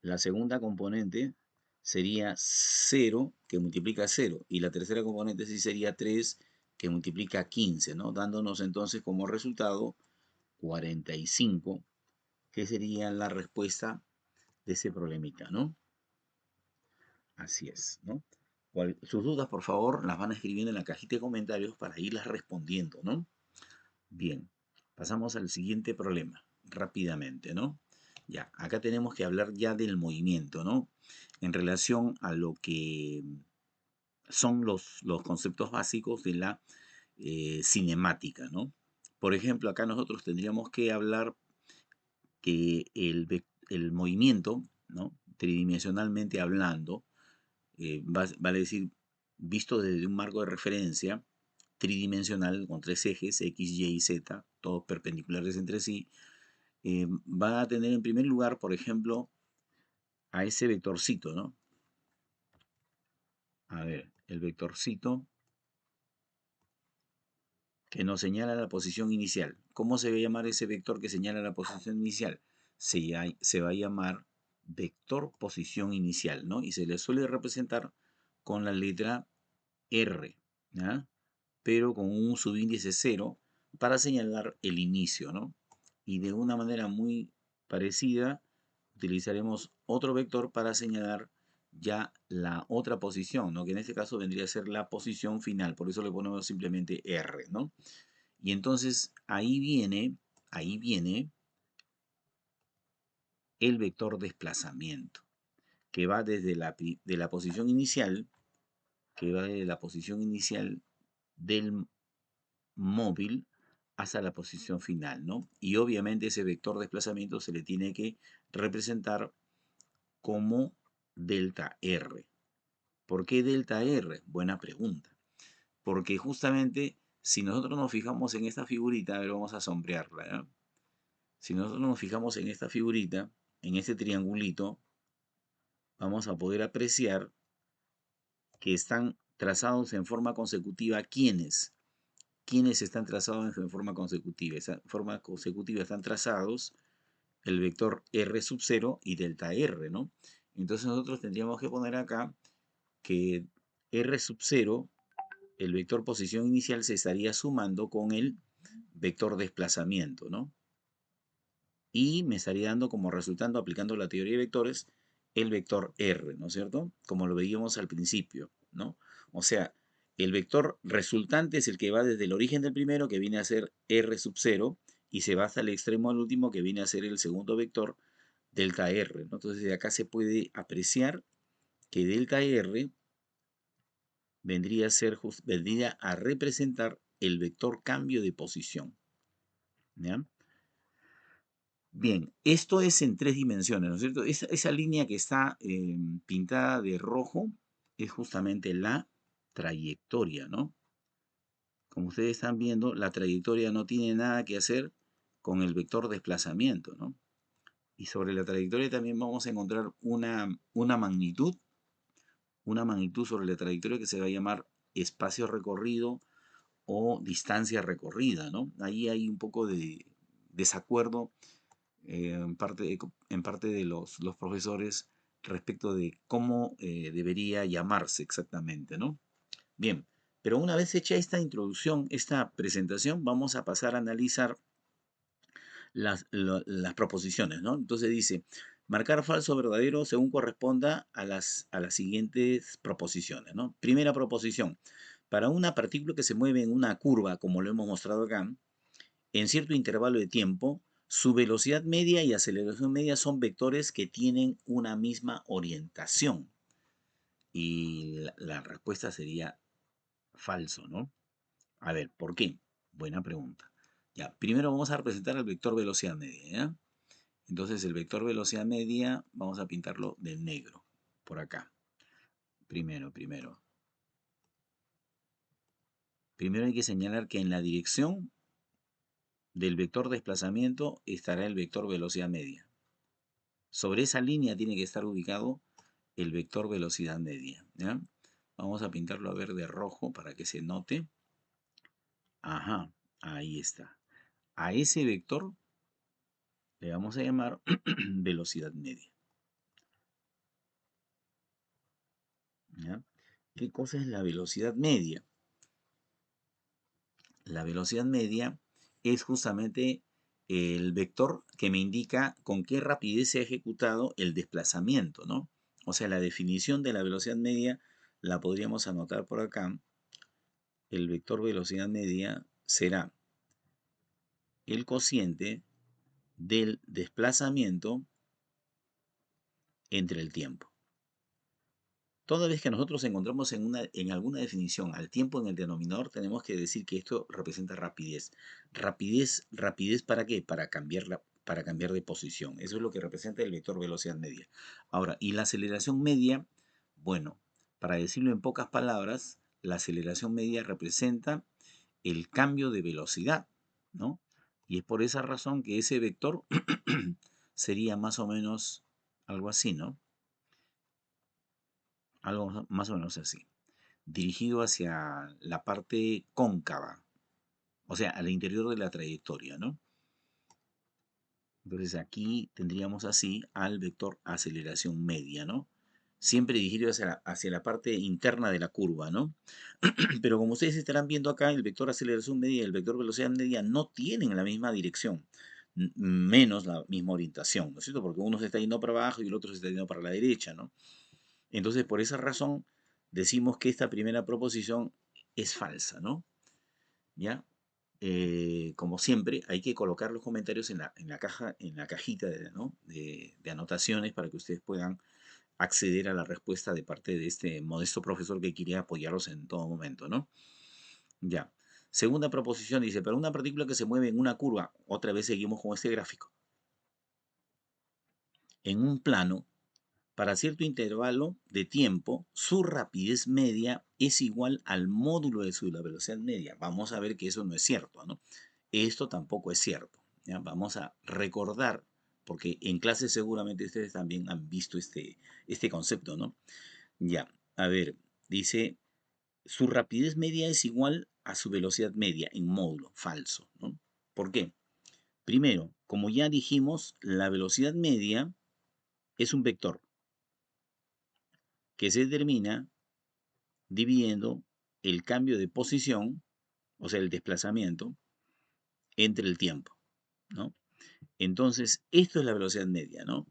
la segunda componente sería cero que multiplica cero. Y la tercera componente sí sería 3 que multiplica 15, ¿no? Dándonos entonces como resultado 45, que sería la respuesta de ese problemita, ¿no? Así es, ¿no? Sus dudas, por favor, las van escribiendo en la cajita de comentarios para irlas respondiendo, ¿no? Bien, pasamos al siguiente problema, rápidamente, ¿no? Ya, acá tenemos que hablar ya del movimiento, ¿no? En relación a lo que son los conceptos básicos de la cinemática, ¿no? Por ejemplo, acá nosotros tendríamos que hablar que el movimiento, ¿no? Tridimensionalmente hablando, vale decir, visto desde un marco de referencia tridimensional con tres ejes, X, Y y Z, todos perpendiculares entre sí, va a tener en primer lugar, por ejemplo, a ese vectorcito, ¿no? A ver, el vectorcito que nos señala la posición inicial. ¿Cómo se va a llamar ese vector que señala la posición inicial? Se va a llamar vector posición inicial, ¿no? Y se le suele representar con la letra R, ¿ya? Pero con un subíndice 0 para señalar el inicio, ¿no? Y de una manera muy parecida utilizaremos otro vector para señalar ya la otra posición, ¿no? Que en este caso vendría a ser la posición final, por eso le ponemos simplemente R, ¿no? Y entonces ahí viene el vector desplazamiento, que va desde de la posición inicial, que va desde la posición inicial del móvil hasta la posición final, ¿no? Y obviamente ese vector de desplazamiento se le tiene que representar como delta R. ¿Por qué delta R? Buena pregunta. Porque justamente si nosotros nos fijamos en esta figurita, a ver, vamos a sombrearla, ¿ya? Si nosotros nos fijamos en esta figurita, en este triangulito, vamos a poder apreciar que están trazados en forma consecutiva. ¿Quiénes? ¿Quiénes están trazados en forma consecutiva? Esa forma consecutiva están trazados el vector R sub 0 y delta R, ¿no? Entonces nosotros tendríamos que poner acá que R sub 0, el vector posición inicial, se estaría sumando con el vector desplazamiento, ¿no? Y me estaría dando como resultado, aplicando la teoría de vectores, el vector R, ¿no es cierto? Como lo veíamos al principio, ¿no? O sea, el vector resultante es el que va desde el origen del primero, que viene a ser R sub 0, y se va hasta el extremo del último, que viene a ser el segundo vector, delta R, ¿no? Entonces de acá se puede apreciar que delta R vendría a representar el vector cambio de posición, ¿ya? Bien, esto es en tres dimensiones, ¿no es cierto? Esa línea que está pintada de rojo es justamente la trayectoria, ¿no? Como ustedes están viendo, la trayectoria no tiene nada que hacer con el vector desplazamiento, ¿no? Y sobre la trayectoria también vamos a encontrar una magnitud sobre la trayectoria que se va a llamar espacio recorrido o distancia recorrida, ¿no? Ahí hay un poco de desacuerdo en parte de los profesores respecto de cómo debería llamarse exactamente, ¿no? Bien, pero una vez hecha esta introducción, esta presentación, vamos a pasar a analizar las proposiciones, ¿no? Entonces dice, marcar falso o verdadero según corresponda a las siguientes proposiciones, ¿no? Primera proposición, Para una partícula que se mueve en una curva, como lo hemos mostrado acá, en cierto intervalo de tiempo, su velocidad media y aceleración media son vectores que tienen una misma orientación. Y la respuesta sería falso, ¿no? A ver, ¿por qué? Buena pregunta. Ya, primero vamos a representar el vector velocidad media, ¿ya? Entonces el vector velocidad media vamos a pintarlo de negro, por acá. Primero. Primero hay que señalar que en la dirección del vector desplazamiento estará el vector velocidad media. Sobre esa línea tiene que estar ubicado el vector velocidad media, ¿ya? Vamos a pintarlo a verde rojo para que se note. Ajá, ahí está. A ese vector le vamos a llamar velocidad media, ¿ya? ¿Qué cosa es la velocidad media? La velocidad media es justamente el vector que me indica con qué rapidez se ha ejecutado el desplazamiento, ¿no? O sea, la definición de la velocidad media la podríamos anotar por acá. El vector velocidad media será el cociente del desplazamiento entre el tiempo. Toda vez que nosotros encontramos en alguna definición al tiempo en el denominador, tenemos que decir que esto representa rapidez. ¿Rapidez para qué? Para cambiar de posición. Eso es lo que representa el vector velocidad media. Ahora, ¿y la aceleración media? Bueno, para decirlo en pocas palabras, la aceleración media representa el cambio de velocidad, ¿no? Y es por esa razón que ese vector sería más o menos algo así, ¿no? Algo más o menos así, dirigido hacia la parte cóncava, o sea, al interior de la trayectoria, ¿no? Entonces aquí tendríamos así al vector aceleración media, ¿no? Siempre dirigido hacia la parte interna de la curva, ¿no? Pero como ustedes estarán viendo acá, el vector aceleración media y el vector velocidad media no tienen la misma dirección, menos la misma orientación, ¿no es cierto? Porque uno se está yendo para abajo y el otro se está yendo para la derecha, ¿no? Entonces, por esa razón, decimos que esta primera proposición es falsa, ¿no? ¿Ya? Como siempre, hay que colocar los comentarios en la cajita ¿no? de anotaciones para que ustedes puedan acceder a la respuesta de parte de este modesto profesor que quería apoyarlos en todo momento, ¿no? Ya. Segunda proposición dice, para una partícula que se mueve en una curva, otra vez seguimos con este gráfico, en un plano, para cierto intervalo de tiempo, su rapidez media es igual al módulo de la velocidad media. Vamos a ver que eso no es cierto, ¿no? Esto tampoco es cierto. ¿Ya? Vamos a recordar, porque en clase seguramente ustedes también han visto este concepto, ¿no? Ya, a ver, dice, su rapidez media es igual a su velocidad media en módulo, falso, ¿no? ¿Por qué? Primero, como ya dijimos, la velocidad media es un vector que se determina dividiendo el cambio de posición, o sea, el desplazamiento, entre el tiempo, ¿no? Entonces, esto es la velocidad media, ¿no?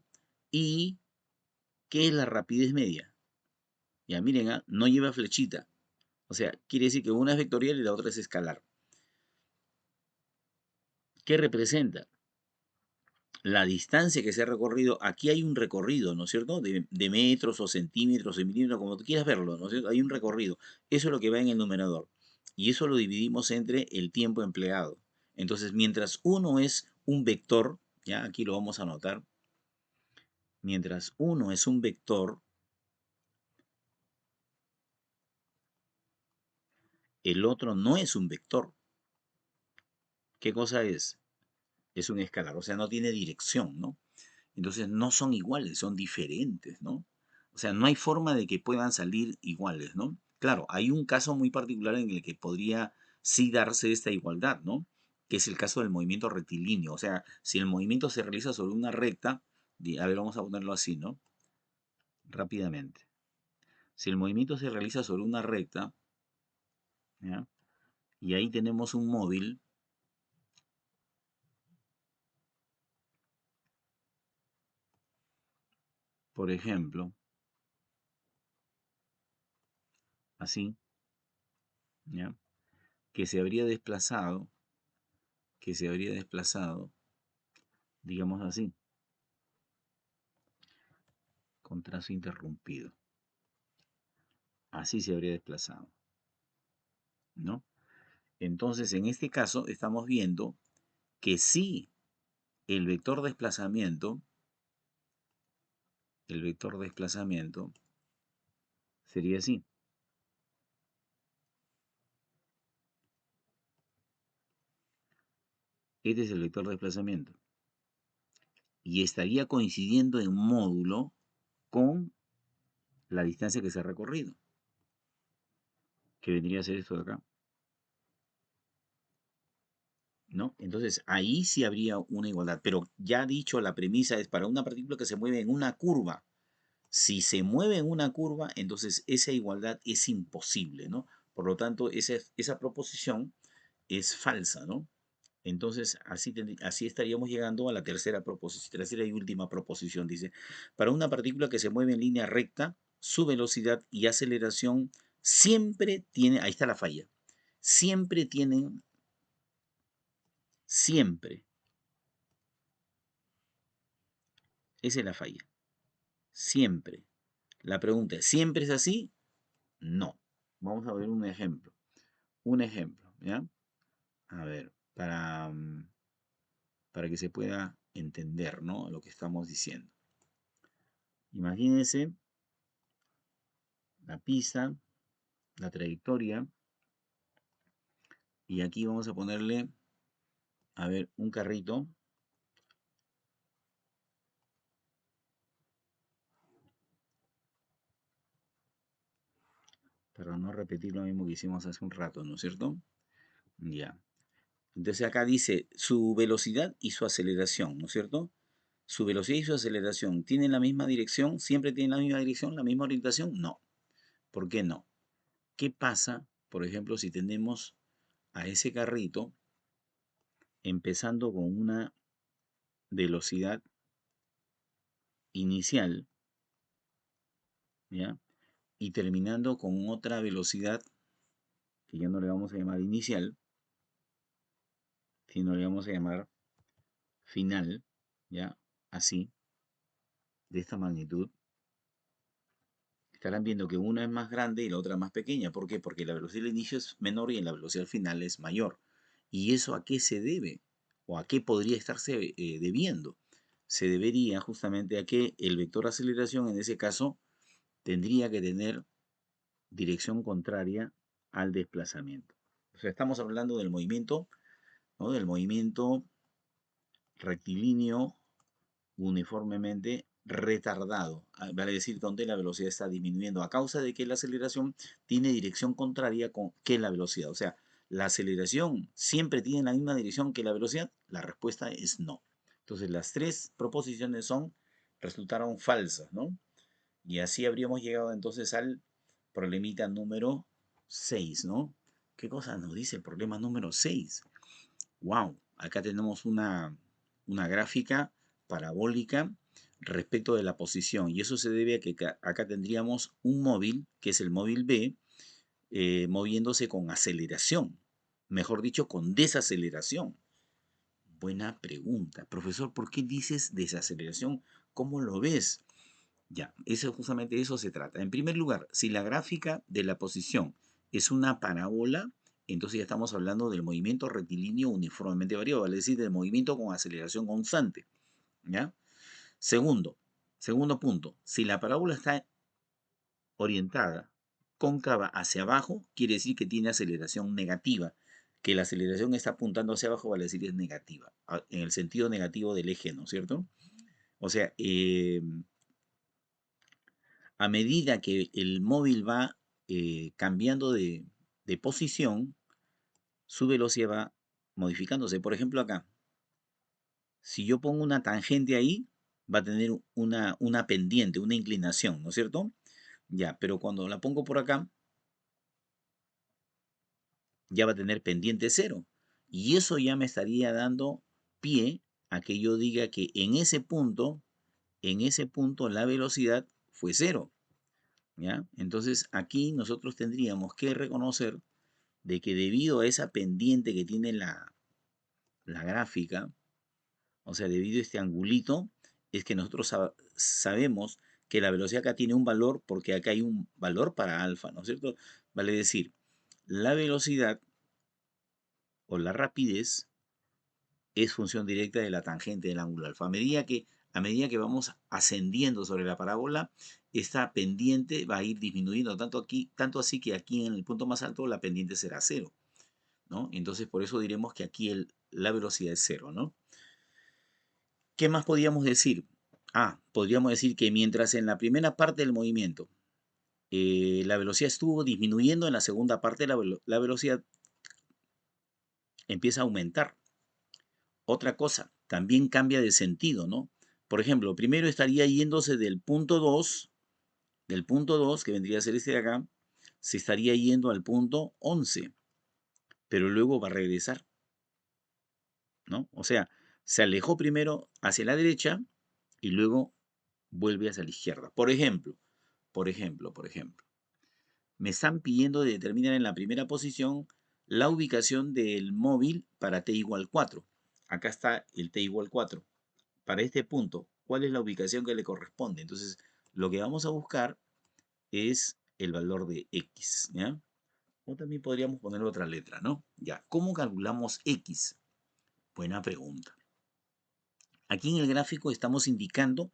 ¿Y qué es la rapidez media? Ya miren, no lleva flechita. O sea, quiere decir que una es vectorial y la otra es escalar. ¿Qué representa? La distancia que se ha recorrido, aquí hay un recorrido, ¿no es cierto? De metros o centímetros o milímetros, como tú quieras verlo, ¿no es cierto? Hay un recorrido. Eso es lo que va en el numerador. Y eso lo dividimos entre el tiempo empleado. Entonces, mientras uno es un vector, ya aquí lo vamos a anotar, mientras uno es un vector, el otro no es un vector. ¿Qué cosa es? Es un escalar, o sea, no tiene dirección, ¿no? Entonces no son iguales, son diferentes, ¿no? O sea, no hay forma de que puedan salir iguales, ¿no? Claro, hay un caso muy particular en el que podría sí darse esta igualdad, ¿no? Que es el caso del movimiento rectilíneo. O sea, si el movimiento se realiza sobre una recta, a ver, vamos a ponerlo así, ¿no? Rápidamente. Si el movimiento se realiza sobre una recta, ¿ya? Y ahí tenemos un móvil, por ejemplo, así, ¿ya? Que se habría desplazado, digamos así, con trazo interrumpido. Así se habría desplazado, ¿no? Entonces, en este caso, estamos viendo que sí, el vector desplazamiento sería así. Este es el vector de desplazamiento. Y estaría coincidiendo en módulo con la distancia que se ha recorrido, que vendría a ser esto de acá, ¿no? Entonces, ahí sí habría una igualdad. Pero ya dicho, la premisa es para una partícula que se mueve en una curva. Si se mueve en una curva, entonces esa igualdad es imposible, ¿no? Por lo tanto, esa proposición es falsa, ¿no? Entonces, así estaríamos llegando a la tercera proposición, tercera y última proposición. Dice, para una partícula que se mueve en línea recta, su velocidad y aceleración siempre tienen, ahí está la falla, siempre tienen, siempre, esa es la falla, siempre. La pregunta es, ¿siempre es así? No. Vamos a ver un ejemplo, ¿ya? A ver, para que se pueda entender, ¿no? Lo que estamos diciendo. Imagínense la pista, la trayectoria, y aquí vamos a ponerle, a ver, un carrito, para no repetir lo mismo que hicimos hace un rato, ¿no es cierto? Ya. Entonces acá dice su velocidad y su aceleración, ¿no es cierto? Su velocidad y su aceleración, ¿tienen la misma dirección? ¿Siempre tienen la misma dirección, la misma orientación? No. ¿Por qué no? ¿Qué pasa, por ejemplo, si tenemos a ese carrito empezando con una velocidad inicial, ¿ya? Y terminando con otra velocidad que ya no le vamos a llamar inicial, sino le vamos a llamar final, ¿ya? Así, de esta magnitud. Estarán viendo que una es más grande y la otra más pequeña. ¿Por qué? Porque la velocidad del inicio es menor y la velocidad final es mayor. ¿Y eso a qué se debe? ¿O a qué podría estarse debiendo? Se debería justamente a que el vector de aceleración en ese caso tendría que tener dirección contraria al desplazamiento. O sea, estamos hablando del movimiento, ¿no? Del movimiento rectilíneo uniformemente retardado, vale decir donde la velocidad está disminuyendo a causa de que la aceleración tiene dirección contraria que la velocidad. O sea, la aceleración siempre tiene la misma dirección que la velocidad. La respuesta es no. Entonces las tres proposiciones resultaron falsas, ¿no? Y así habríamos llegado entonces al problemita número 6, ¿no? ¿Qué cosa nos dice el problema número 6? Wow, acá tenemos una gráfica parabólica respecto de la posición. Y eso se debe a que acá tendríamos un móvil, que es el móvil B, moviéndose con aceleración. Mejor dicho, con desaceleración. Buena pregunta. Profesor, ¿por qué dices desaceleración? ¿Cómo lo ves? Ya, eso justamente de eso se trata. En primer lugar, si la gráfica de la posición es una parábola, entonces ya estamos hablando del movimiento rectilíneo uniformemente variable, es decir, del movimiento con aceleración constante. ¿Ya? Segundo, segundo punto, si la parábola está orientada cóncava hacia abajo, quiere decir que tiene aceleración negativa. Que la aceleración está apuntando hacia abajo, vale decir es negativa, en el sentido negativo del eje, ¿no es cierto? O sea, a medida que el móvil va cambiando de posición, su velocidad va modificándose. Por ejemplo, acá, si yo pongo una tangente ahí, va a tener una pendiente, una inclinación, ¿no es cierto? Ya, pero cuando la pongo por acá, ya va a tener pendiente cero. Y eso ya me estaría dando pie a que yo diga que en ese punto la velocidad fue cero. ¿Ya? Entonces aquí nosotros tendríamos que reconocer, de que debido a esa pendiente que tiene la gráfica, o sea, debido a este angulito, es que nosotros sabemos que la velocidad acá tiene un valor porque acá hay un valor para alfa, ¿no es cierto? Vale decir, la velocidad o la rapidez es función directa de la tangente del ángulo alfa. A medida que vamos ascendiendo sobre la parábola, esta pendiente va a ir disminuyendo, tanto así que aquí en el punto más alto la pendiente será cero, ¿no? Entonces por eso diremos que aquí la velocidad es cero, ¿no? ¿Qué más podríamos decir? Podríamos decir que mientras en la primera parte del movimiento la velocidad estuvo disminuyendo, en la segunda parte la velocidad empieza a aumentar. Otra cosa, también cambia de sentido, ¿no? Por ejemplo, primero estaría yéndose del punto 2, que vendría a ser este de acá, se estaría yendo al punto 11, pero luego va a regresar, ¿no? O sea, se alejó primero hacia la derecha y luego vuelve hacia la izquierda. Por ejemplo, me están pidiendo de determinar en la primera posición la ubicación del móvil para t igual 4. Acá está el t igual 4. Para este punto, ¿cuál es la ubicación que le corresponde? Entonces, lo que vamos a buscar es el valor de x, ¿ya? O también podríamos poner otra letra, ¿no? Ya, ¿cómo calculamos x? Buena pregunta. Aquí en el gráfico estamos indicando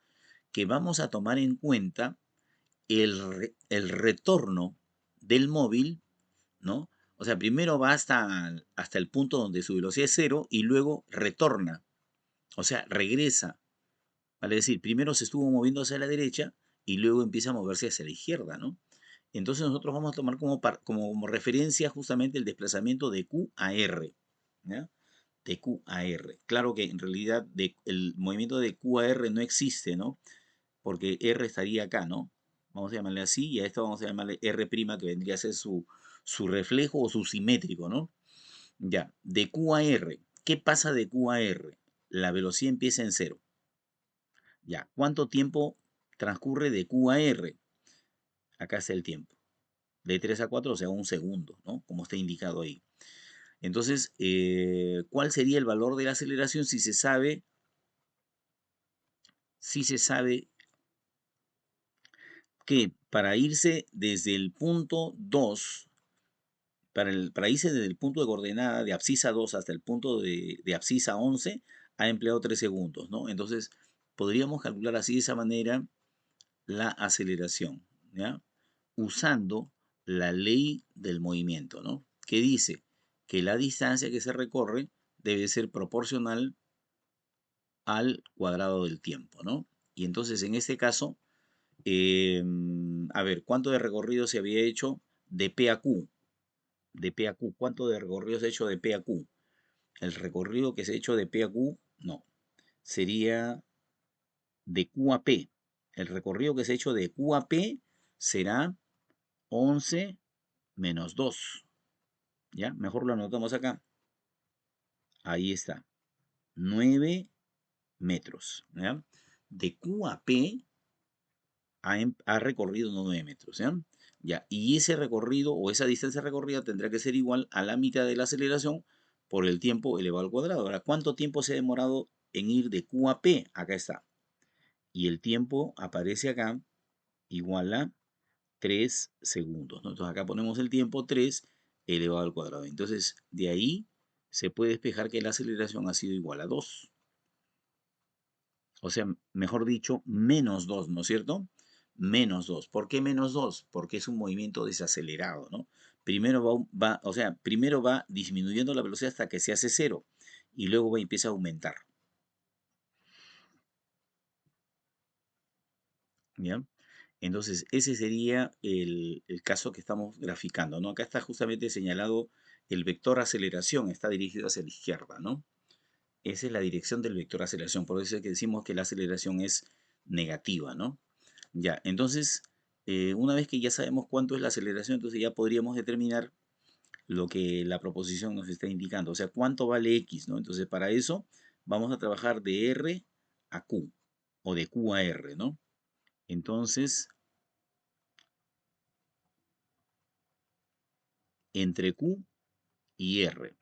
que vamos a tomar en cuenta el retorno del móvil, ¿no? O sea, primero va hasta el punto donde su velocidad es cero y luego retorna, o sea, regresa. Vale decir, primero se estuvo moviendo hacia la derecha y luego empieza a moverse hacia la izquierda, ¿no? Entonces nosotros vamos a tomar como referencia justamente el desplazamiento de Q a R, ¿ya? De Q a R. Claro que en realidad el movimiento de Q a R no existe, ¿no? Porque R estaría acá, ¿no? Vamos a llamarle así, y a esto vamos a llamarle R', que vendría a ser su reflejo o su simétrico, ¿no? Ya, de Q a R. ¿Qué pasa de Q a R? La velocidad empieza en cero. Ya, ¿cuánto tiempo transcurre de Q a R? Acá está el tiempo. De 3 a 4, o sea, un segundo, ¿no? Como está indicado ahí. Entonces, ¿cuál sería el valor de la aceleración si se sabe que para irse desde el punto 2, para irse desde el punto de coordenada de abscisa 2 hasta el punto de abscisa 11, ha empleado 3 segundos, ¿no? Entonces, podríamos calcular así de esa manera la aceleración, ¿ya? Usando la ley del movimiento, ¿no? Que dice que la distancia que se recorre debe ser proporcional al cuadrado del tiempo, ¿no? Y entonces en este caso, a ver, ¿cuánto de recorrido se había hecho de P a Q? De P a Q, ¿cuánto de recorrido se ha hecho de P a Q? El recorrido que se ha hecho de P a Q, no, sería de Q a P. El recorrido que se ha hecho de Q a P será 11 menos 2. ¿Ya? Mejor lo anotamos acá. Ahí está. 9 metros. ¿Ya? De Q a P ha recorrido 9 metros. ¿Ya? Ya. Y ese recorrido o esa distancia recorrida tendrá que ser igual a la mitad de la aceleración por el tiempo elevado al cuadrado. Ahora, ¿cuánto tiempo se ha demorado en ir de Q a P? Acá está. Y el tiempo aparece acá igual a 3 segundos, ¿no? Entonces acá ponemos el tiempo 3 elevado al cuadrado. Entonces de ahí se puede despejar que la aceleración ha sido igual a 2. O sea, mejor dicho, menos 2, ¿no es cierto? Menos 2. ¿Por qué menos 2? Porque es un movimiento desacelerado, ¿no? Primero va disminuyendo la velocidad hasta que se hace cero y luego empieza a aumentar. ¿Ya? Entonces, ese sería el caso que estamos graficando, ¿no? Acá está justamente señalado el vector aceleración, está dirigido hacia la izquierda, ¿no? Esa es la dirección del vector aceleración, por eso es que decimos que la aceleración es negativa, ¿no? Ya, entonces, una vez que ya sabemos cuánto es la aceleración, entonces ya podríamos determinar lo que la proposición nos está indicando, o sea, cuánto vale x, ¿no? Entonces, para eso vamos a trabajar de R a Q, o de Q a R, ¿no? Entonces, entre Q y R.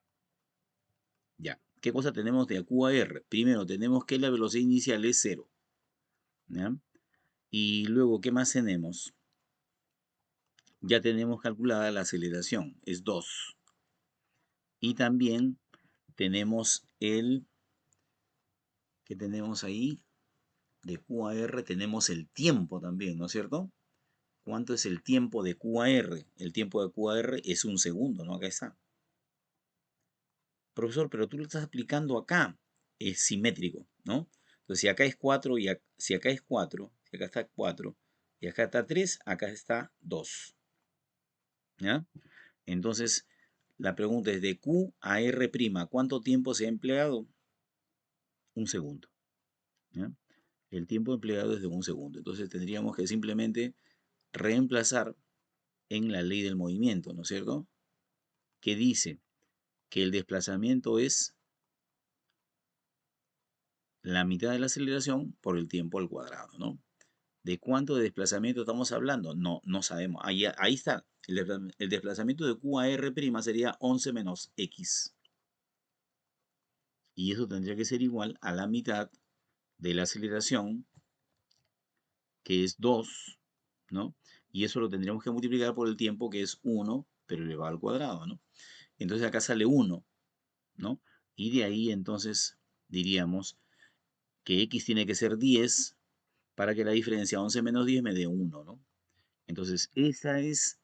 Ya. ¿Qué cosa tenemos de Q a R? Primero tenemos que la velocidad inicial es 0. ¿Ya? Y luego, ¿qué más tenemos? Ya tenemos calculada la aceleración, es 2. Y también tenemos ¿qué tenemos ahí? De Q a R tenemos el tiempo también, ¿no es cierto? ¿Cuánto es el tiempo de Q a R? El tiempo de Q a R es un segundo, ¿no? Acá está. Profesor, pero tú lo estás aplicando acá. Es simétrico, ¿no? Entonces, si acá es 4 y si acá es 4, si acá está 4 y acá está 3, acá está 2. ¿Ya? Entonces, la pregunta es de Q a R', ¿cuánto tiempo se ha empleado? Un segundo. ¿Ya? El tiempo empleado es de un segundo. Entonces, tendríamos que simplemente reemplazar en la ley del movimiento, ¿no es cierto? Que dice que el desplazamiento es la mitad de la aceleración por el tiempo al cuadrado, ¿no? ¿De cuánto de desplazamiento estamos hablando? No, no sabemos. Ahí está. El desplazamiento de Q a R' sería 11 menos X. Y eso tendría que ser igual a la mitad de la aceleración, que es 2, ¿no? Y eso lo tendríamos que multiplicar por el tiempo, que es 1, pero elevado al cuadrado, ¿no? Entonces acá sale 1, ¿no? Y de ahí entonces diríamos que X tiene que ser 10 para que la diferencia 11 menos 10 me dé 1, ¿no? Entonces esa es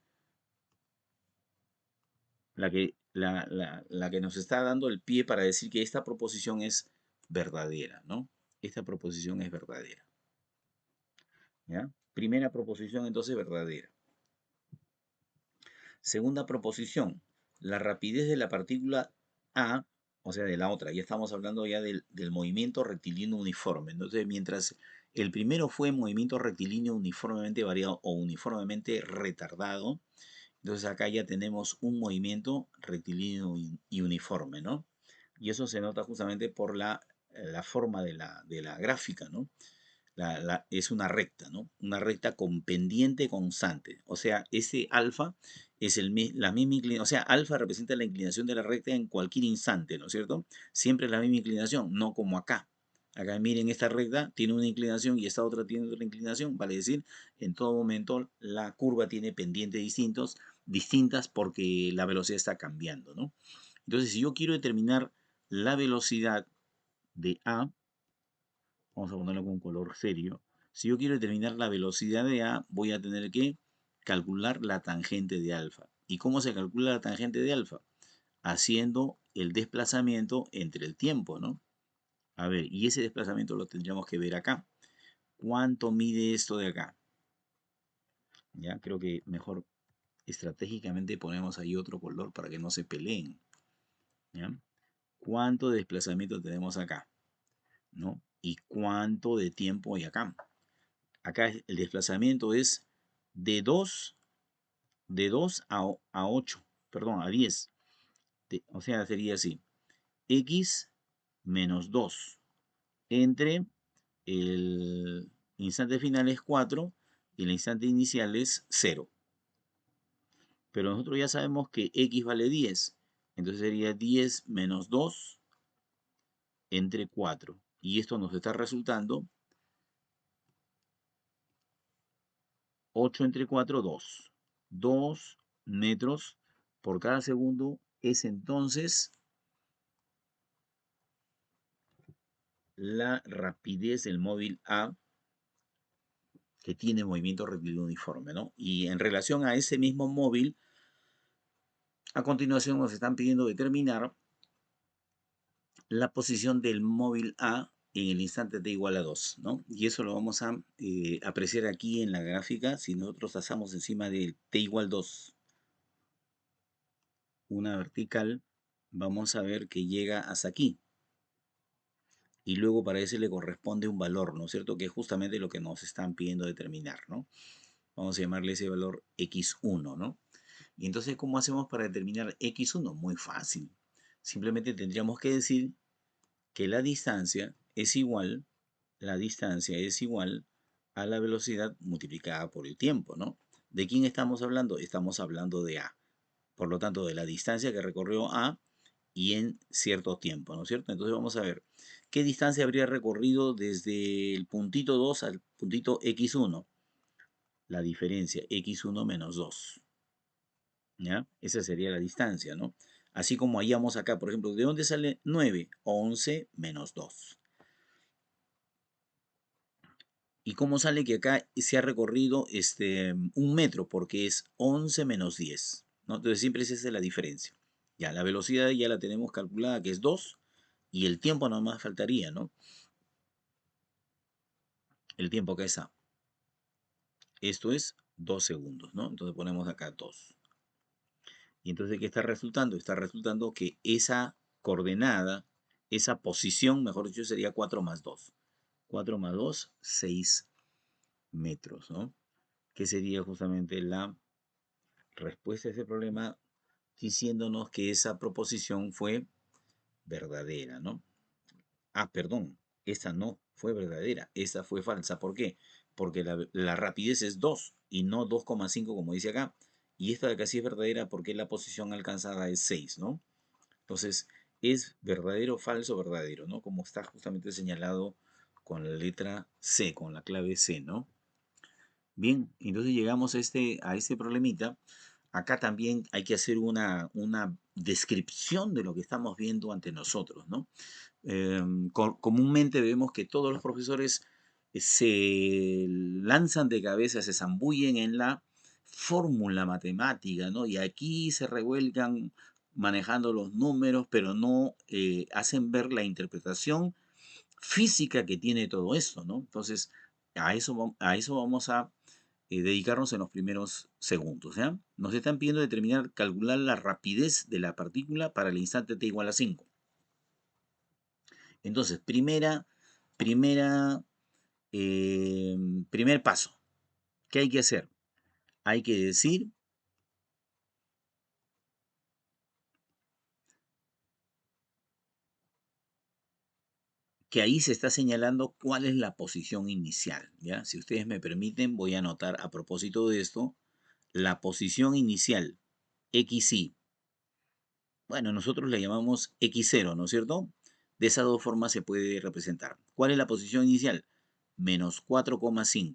la que nos está dando el pie para decir que esta proposición es verdadera, ¿no? Esta proposición es verdadera, ¿ya? Primera proposición entonces verdadera. Segunda proposición, la rapidez de la partícula A, o sea, de la otra, ya estamos hablando ya del movimiento rectilíneo uniforme. Entonces, mientras el primero fue movimiento rectilíneo uniformemente variado o uniformemente retardado, entonces acá ya tenemos un movimiento rectilíneo y uniforme, ¿no? Y eso se nota justamente por la forma de la gráfica, ¿no? Es una recta, ¿no? Una recta con pendiente constante. O sea, ese alfa es la misma inclinación. O sea, alfa representa la inclinación de la recta en cualquier instante, ¿no es cierto? Siempre es la misma inclinación, no como acá. Acá miren, esta recta tiene una inclinación y esta otra tiene otra inclinación. Vale decir, en todo momento la curva tiene pendientes distintas porque la velocidad está cambiando, ¿no? Entonces, si yo quiero determinar la velocidad de A, vamos a ponerlo con un color serio. Si yo quiero determinar la velocidad de A, voy a tener que calcular la tangente de alfa. ¿Y cómo se calcula la tangente de alfa? Haciendo el desplazamiento entre el tiempo, ¿no? A ver, y ese desplazamiento lo tendríamos que ver acá. ¿Cuánto mide esto de acá? Ya, creo que mejor estratégicamente ponemos ahí otro color para que no se peleen. ¿Ya? ¿Cuánto de desplazamiento tenemos acá? ¿No? ¿Y cuánto de tiempo hay acá? Acá el desplazamiento es de 2 a 8, perdón, a 10. O sea, sería así. X menos 2 entre el instante final es 4 y el instante inicial es 0. Pero nosotros ya sabemos que X vale 10. Entonces sería 10 menos 2 entre 4. Y esto nos está resultando 8 entre 4, 2. 2 metros por cada segundo es entonces la rapidez del móvil A que tiene movimiento rectilíneo uniforme, ¿no? Y en relación a ese mismo móvil, a continuación nos están pidiendo determinar la posición del móvil A en el instante t igual a 2, ¿no? Y eso lo vamos a apreciar aquí en la gráfica. Si nosotros trazamos encima de t igual 2 una vertical, vamos a ver que llega hasta aquí. Y luego para ese le corresponde un valor, ¿no es cierto? Que es justamente lo que nos están pidiendo determinar, ¿no? Vamos a llamarle ese valor x1, ¿no? Y entonces, ¿cómo hacemos para determinar x1? Muy fácil. Simplemente tendríamos que decir que la distancia es igual a la velocidad multiplicada por el tiempo, ¿no? ¿De quién estamos hablando? Estamos hablando de A. por lo tanto, de la distancia que recorrió A y en cierto tiempo, ¿no es cierto? Entonces vamos a ver, ¿qué distancia habría recorrido desde el puntito 2 al puntito x1? La diferencia, x1 menos 2, ¿ya? Esa sería la distancia, ¿no? Así como hallamos acá, por ejemplo, ¿de dónde sale 9? 11 menos 2. ¿Y cómo sale que acá se ha recorrido 1 metro? Porque es 11 menos 10, ¿no? Entonces siempre esa es la diferencia. Ya, la velocidad ya la tenemos calculada, que es 2, y el tiempo nomás faltaría, ¿no? El tiempo que es A. Esto es 2 segundos, ¿no? Entonces ponemos acá 2. Y entonces, ¿qué está resultando? Está resultando que esa coordenada, esa posición, mejor dicho, sería 4 más 2. 4 más 2, 6 metros, ¿no? Que sería justamente la respuesta a ese problema diciéndonos que esa proposición fue verdadera, ¿no? Ah, perdón, esta no fue verdadera, esta fue falsa. ¿Por qué? Porque la rapidez es 2 y no 2,5 como dice acá. Y esta de acá sí es verdadera porque la posición alcanzada es 6, ¿no? Entonces, es verdadero, falso, verdadero, ¿no? Como está justamente señalado con la letra C, con la clave C, ¿no? Bien, entonces llegamos a este problemita. Acá también hay que hacer una descripción de lo que estamos viendo ante nosotros, ¿no? Comúnmente vemos que todos los profesores se lanzan de cabeza, se zambullen en la fórmula matemática, ¿no? Y aquí se revuelcan manejando los números, pero no hacen ver la interpretación física que tiene todo esto, ¿no? Entonces, a eso vamos a dedicarnos en los primeros segundos, ¿ya? Nos están pidiendo determinar, calcular la rapidez de la partícula para el instante t igual a 5. Entonces, primera, eh, primer paso, ¿qué hay que hacer? Hay que decir que ahí se está señalando cuál es la posición inicial, ¿ya? Si ustedes me permiten, voy a anotar a propósito de esto, la posición inicial, xi. Bueno, nosotros le llamamos x0, ¿no es cierto? De esas dos formas se puede representar. ¿Cuál es la posición inicial? Menos 4,5.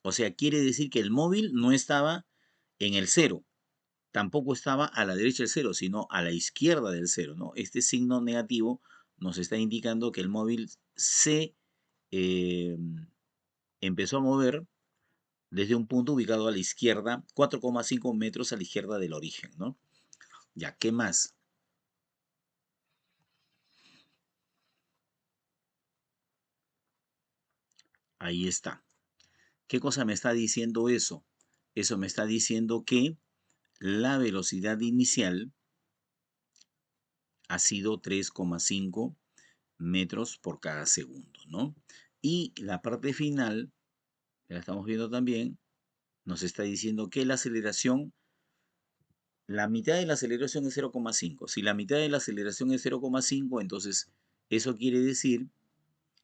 O sea, quiere decir que el móvil no estaba en el cero, tampoco estaba a la derecha del cero, sino a la izquierda del cero, ¿no? Este signo negativo nos está indicando que el móvil se eh, empezó a mover desde un punto ubicado a la izquierda, 4,5 metros a la izquierda del origen, ¿no? Ya, ¿qué más? Ahí está. ¿Qué cosa me está diciendo eso? Eso me está diciendo que la velocidad inicial ha sido 3,5 metros por cada segundo, ¿no? Y la parte final, que la estamos viendo también, nos está diciendo que la aceleración, la mitad de la aceleración es 0,5. Si la mitad de la aceleración es 0,5, entonces eso quiere decir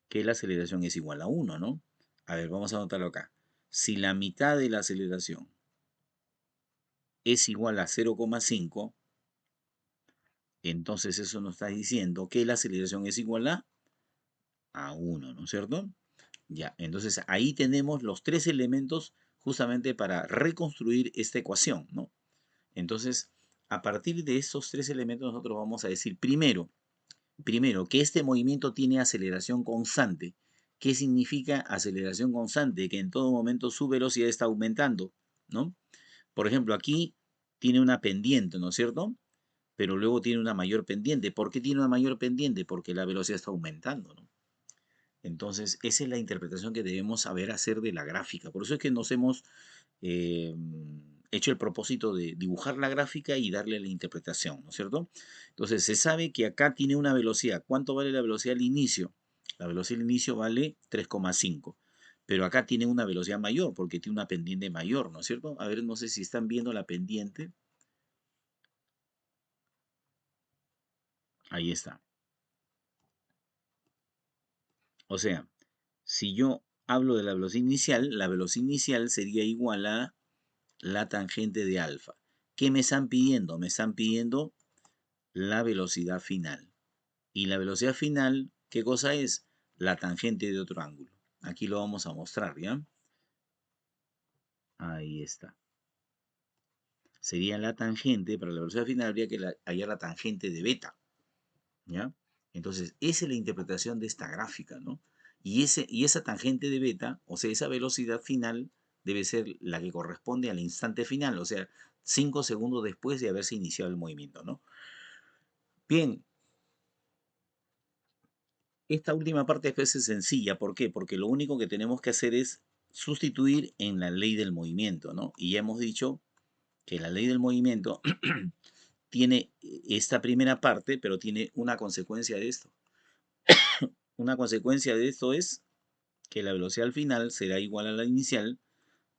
que la aceleración es igual a 1, ¿no? A ver, vamos a anotarlo acá. Si la mitad de la aceleración es igual a 0,5, entonces eso nos está diciendo que la aceleración es igual a 1, ¿no es cierto? Ya, entonces ahí tenemos los tres elementos justamente para reconstruir esta ecuación, ¿no? Entonces, a partir de estos tres elementos nosotros vamos a decir primero que este movimiento tiene aceleración constante. ¿Qué significa aceleración constante? Que en todo momento su velocidad está aumentando, ¿no? Por ejemplo, aquí tiene una pendiente, ¿no es cierto? Pero luego tiene una mayor pendiente. ¿Por qué tiene una mayor pendiente? Porque la velocidad está aumentando, ¿no? Entonces, esa es la interpretación que debemos saber hacer de la gráfica. Por eso es que nos hemos eh, hecho el propósito de dibujar la gráfica y darle la interpretación, ¿no es cierto? Entonces, se sabe que acá tiene una velocidad. ¿Cuánto vale la velocidad al inicio? La velocidad al inicio vale 3,5. Pero acá tiene una velocidad mayor porque tiene una pendiente mayor, ¿no es cierto? A ver, no sé si están viendo la pendiente. Ahí está. O sea, si yo hablo de la velocidad inicial sería igual a la tangente de alfa. ¿Qué me están pidiendo? Me están pidiendo la velocidad final. Y la velocidad final, ¿qué cosa es? La tangente de otro ángulo. Aquí lo vamos a mostrar, ¿ya? Ahí está. Sería la tangente, para la velocidad final habría que hallar la tangente de beta, ¿ya? Entonces, esa es la interpretación de esta gráfica, ¿no? Y esa tangente de beta, o sea, esa velocidad final, debe ser la que corresponde al instante final, o sea, 5 segundos después de haberse iniciado el movimiento, ¿no? Bien, esta última parte es sencilla, ¿por qué? Porque lo único que tenemos que hacer es sustituir en la ley del movimiento, ¿no? Y ya hemos dicho que la ley del movimiento tiene esta primera parte, pero tiene una consecuencia de esto. Una consecuencia de esto es que la velocidad al final será igual a la inicial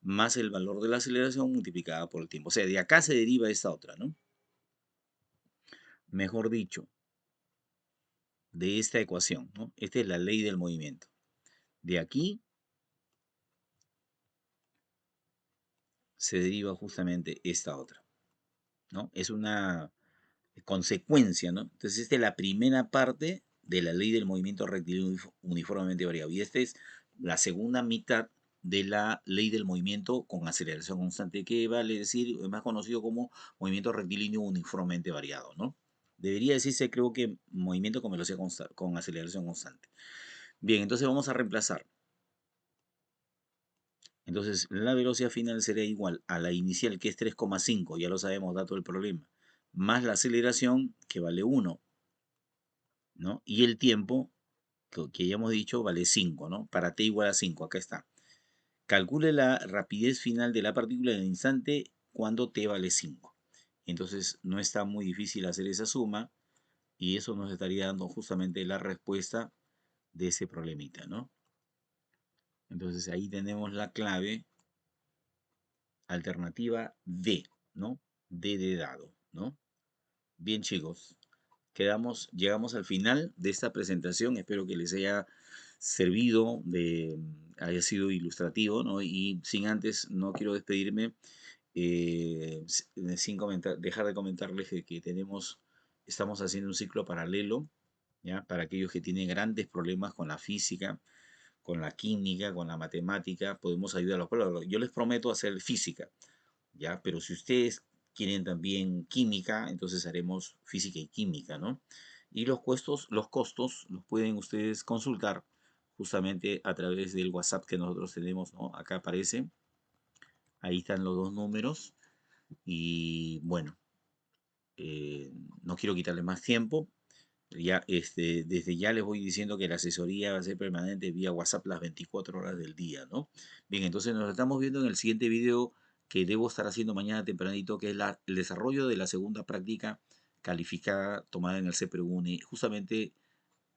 más el valor de la aceleración multiplicada por el tiempo. O sea, de acá se deriva esta otra, ¿no? Mejor dicho, de esta ecuación, ¿no? Esta es la ley del movimiento. De aquí se deriva justamente esta otra, ¿no? Es una consecuencia, ¿no? Entonces, esta es la primera parte de la ley del movimiento rectilíneo uniformemente variable. Y esta es la segunda mitad de la ley del movimiento con aceleración constante, que vale decir, es más conocido como movimiento rectilíneo uniformemente variado, ¿no? Debería decirse, creo que movimiento con velocidad con aceleración constante. Bien, entonces vamos a reemplazar. Entonces, la velocidad final sería igual a la inicial, que es 3,5, ya lo sabemos, dato del problema, más la aceleración, que vale 1, ¿no? Y el tiempo, que ya hemos dicho, vale 5, ¿no? Para t igual a 5, acá está. Calcule la rapidez final de la partícula en el instante cuando t vale 5. Entonces, no está muy difícil hacer esa suma y eso nos estaría dando justamente la respuesta de ese problemita, ¿no? Entonces, ahí tenemos la clave alternativa D, ¿no? D de dado, ¿no? Bien, chicos. Llegamos al final de esta presentación. Espero que les haya servido, haya sido ilustrativo, ¿no? Y sin antes, no quiero despedirme sin dejar de comentarles que estamos haciendo un ciclo paralelo, ¿ya? Para aquellos que tienen grandes problemas con la física, con la química, con la matemática, podemos ayudarlos. Pero yo les prometo hacer física, ¿ya? Pero si ustedes quieren también química, entonces haremos física y química, ¿no? Y los costos los pueden ustedes consultar justamente a través del WhatsApp que nosotros tenemos, ¿no? Acá aparece, ahí están los dos números y bueno, eh, no quiero quitarle más tiempo. Ya, desde ya les voy diciendo que la asesoría va a ser permanente vía WhatsApp las 24 horas del día, ¿no? Bien, entonces nos estamos viendo en el siguiente video que debo estar haciendo mañana tempranito, que es el desarrollo de la segunda práctica calificada tomada en el CPRUNE justamente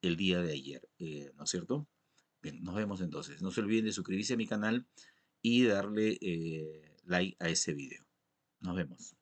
el día de ayer, ¿no es cierto? Bien, nos vemos entonces. No se olviden de suscribirse a mi canal y darle like a ese video. Nos vemos.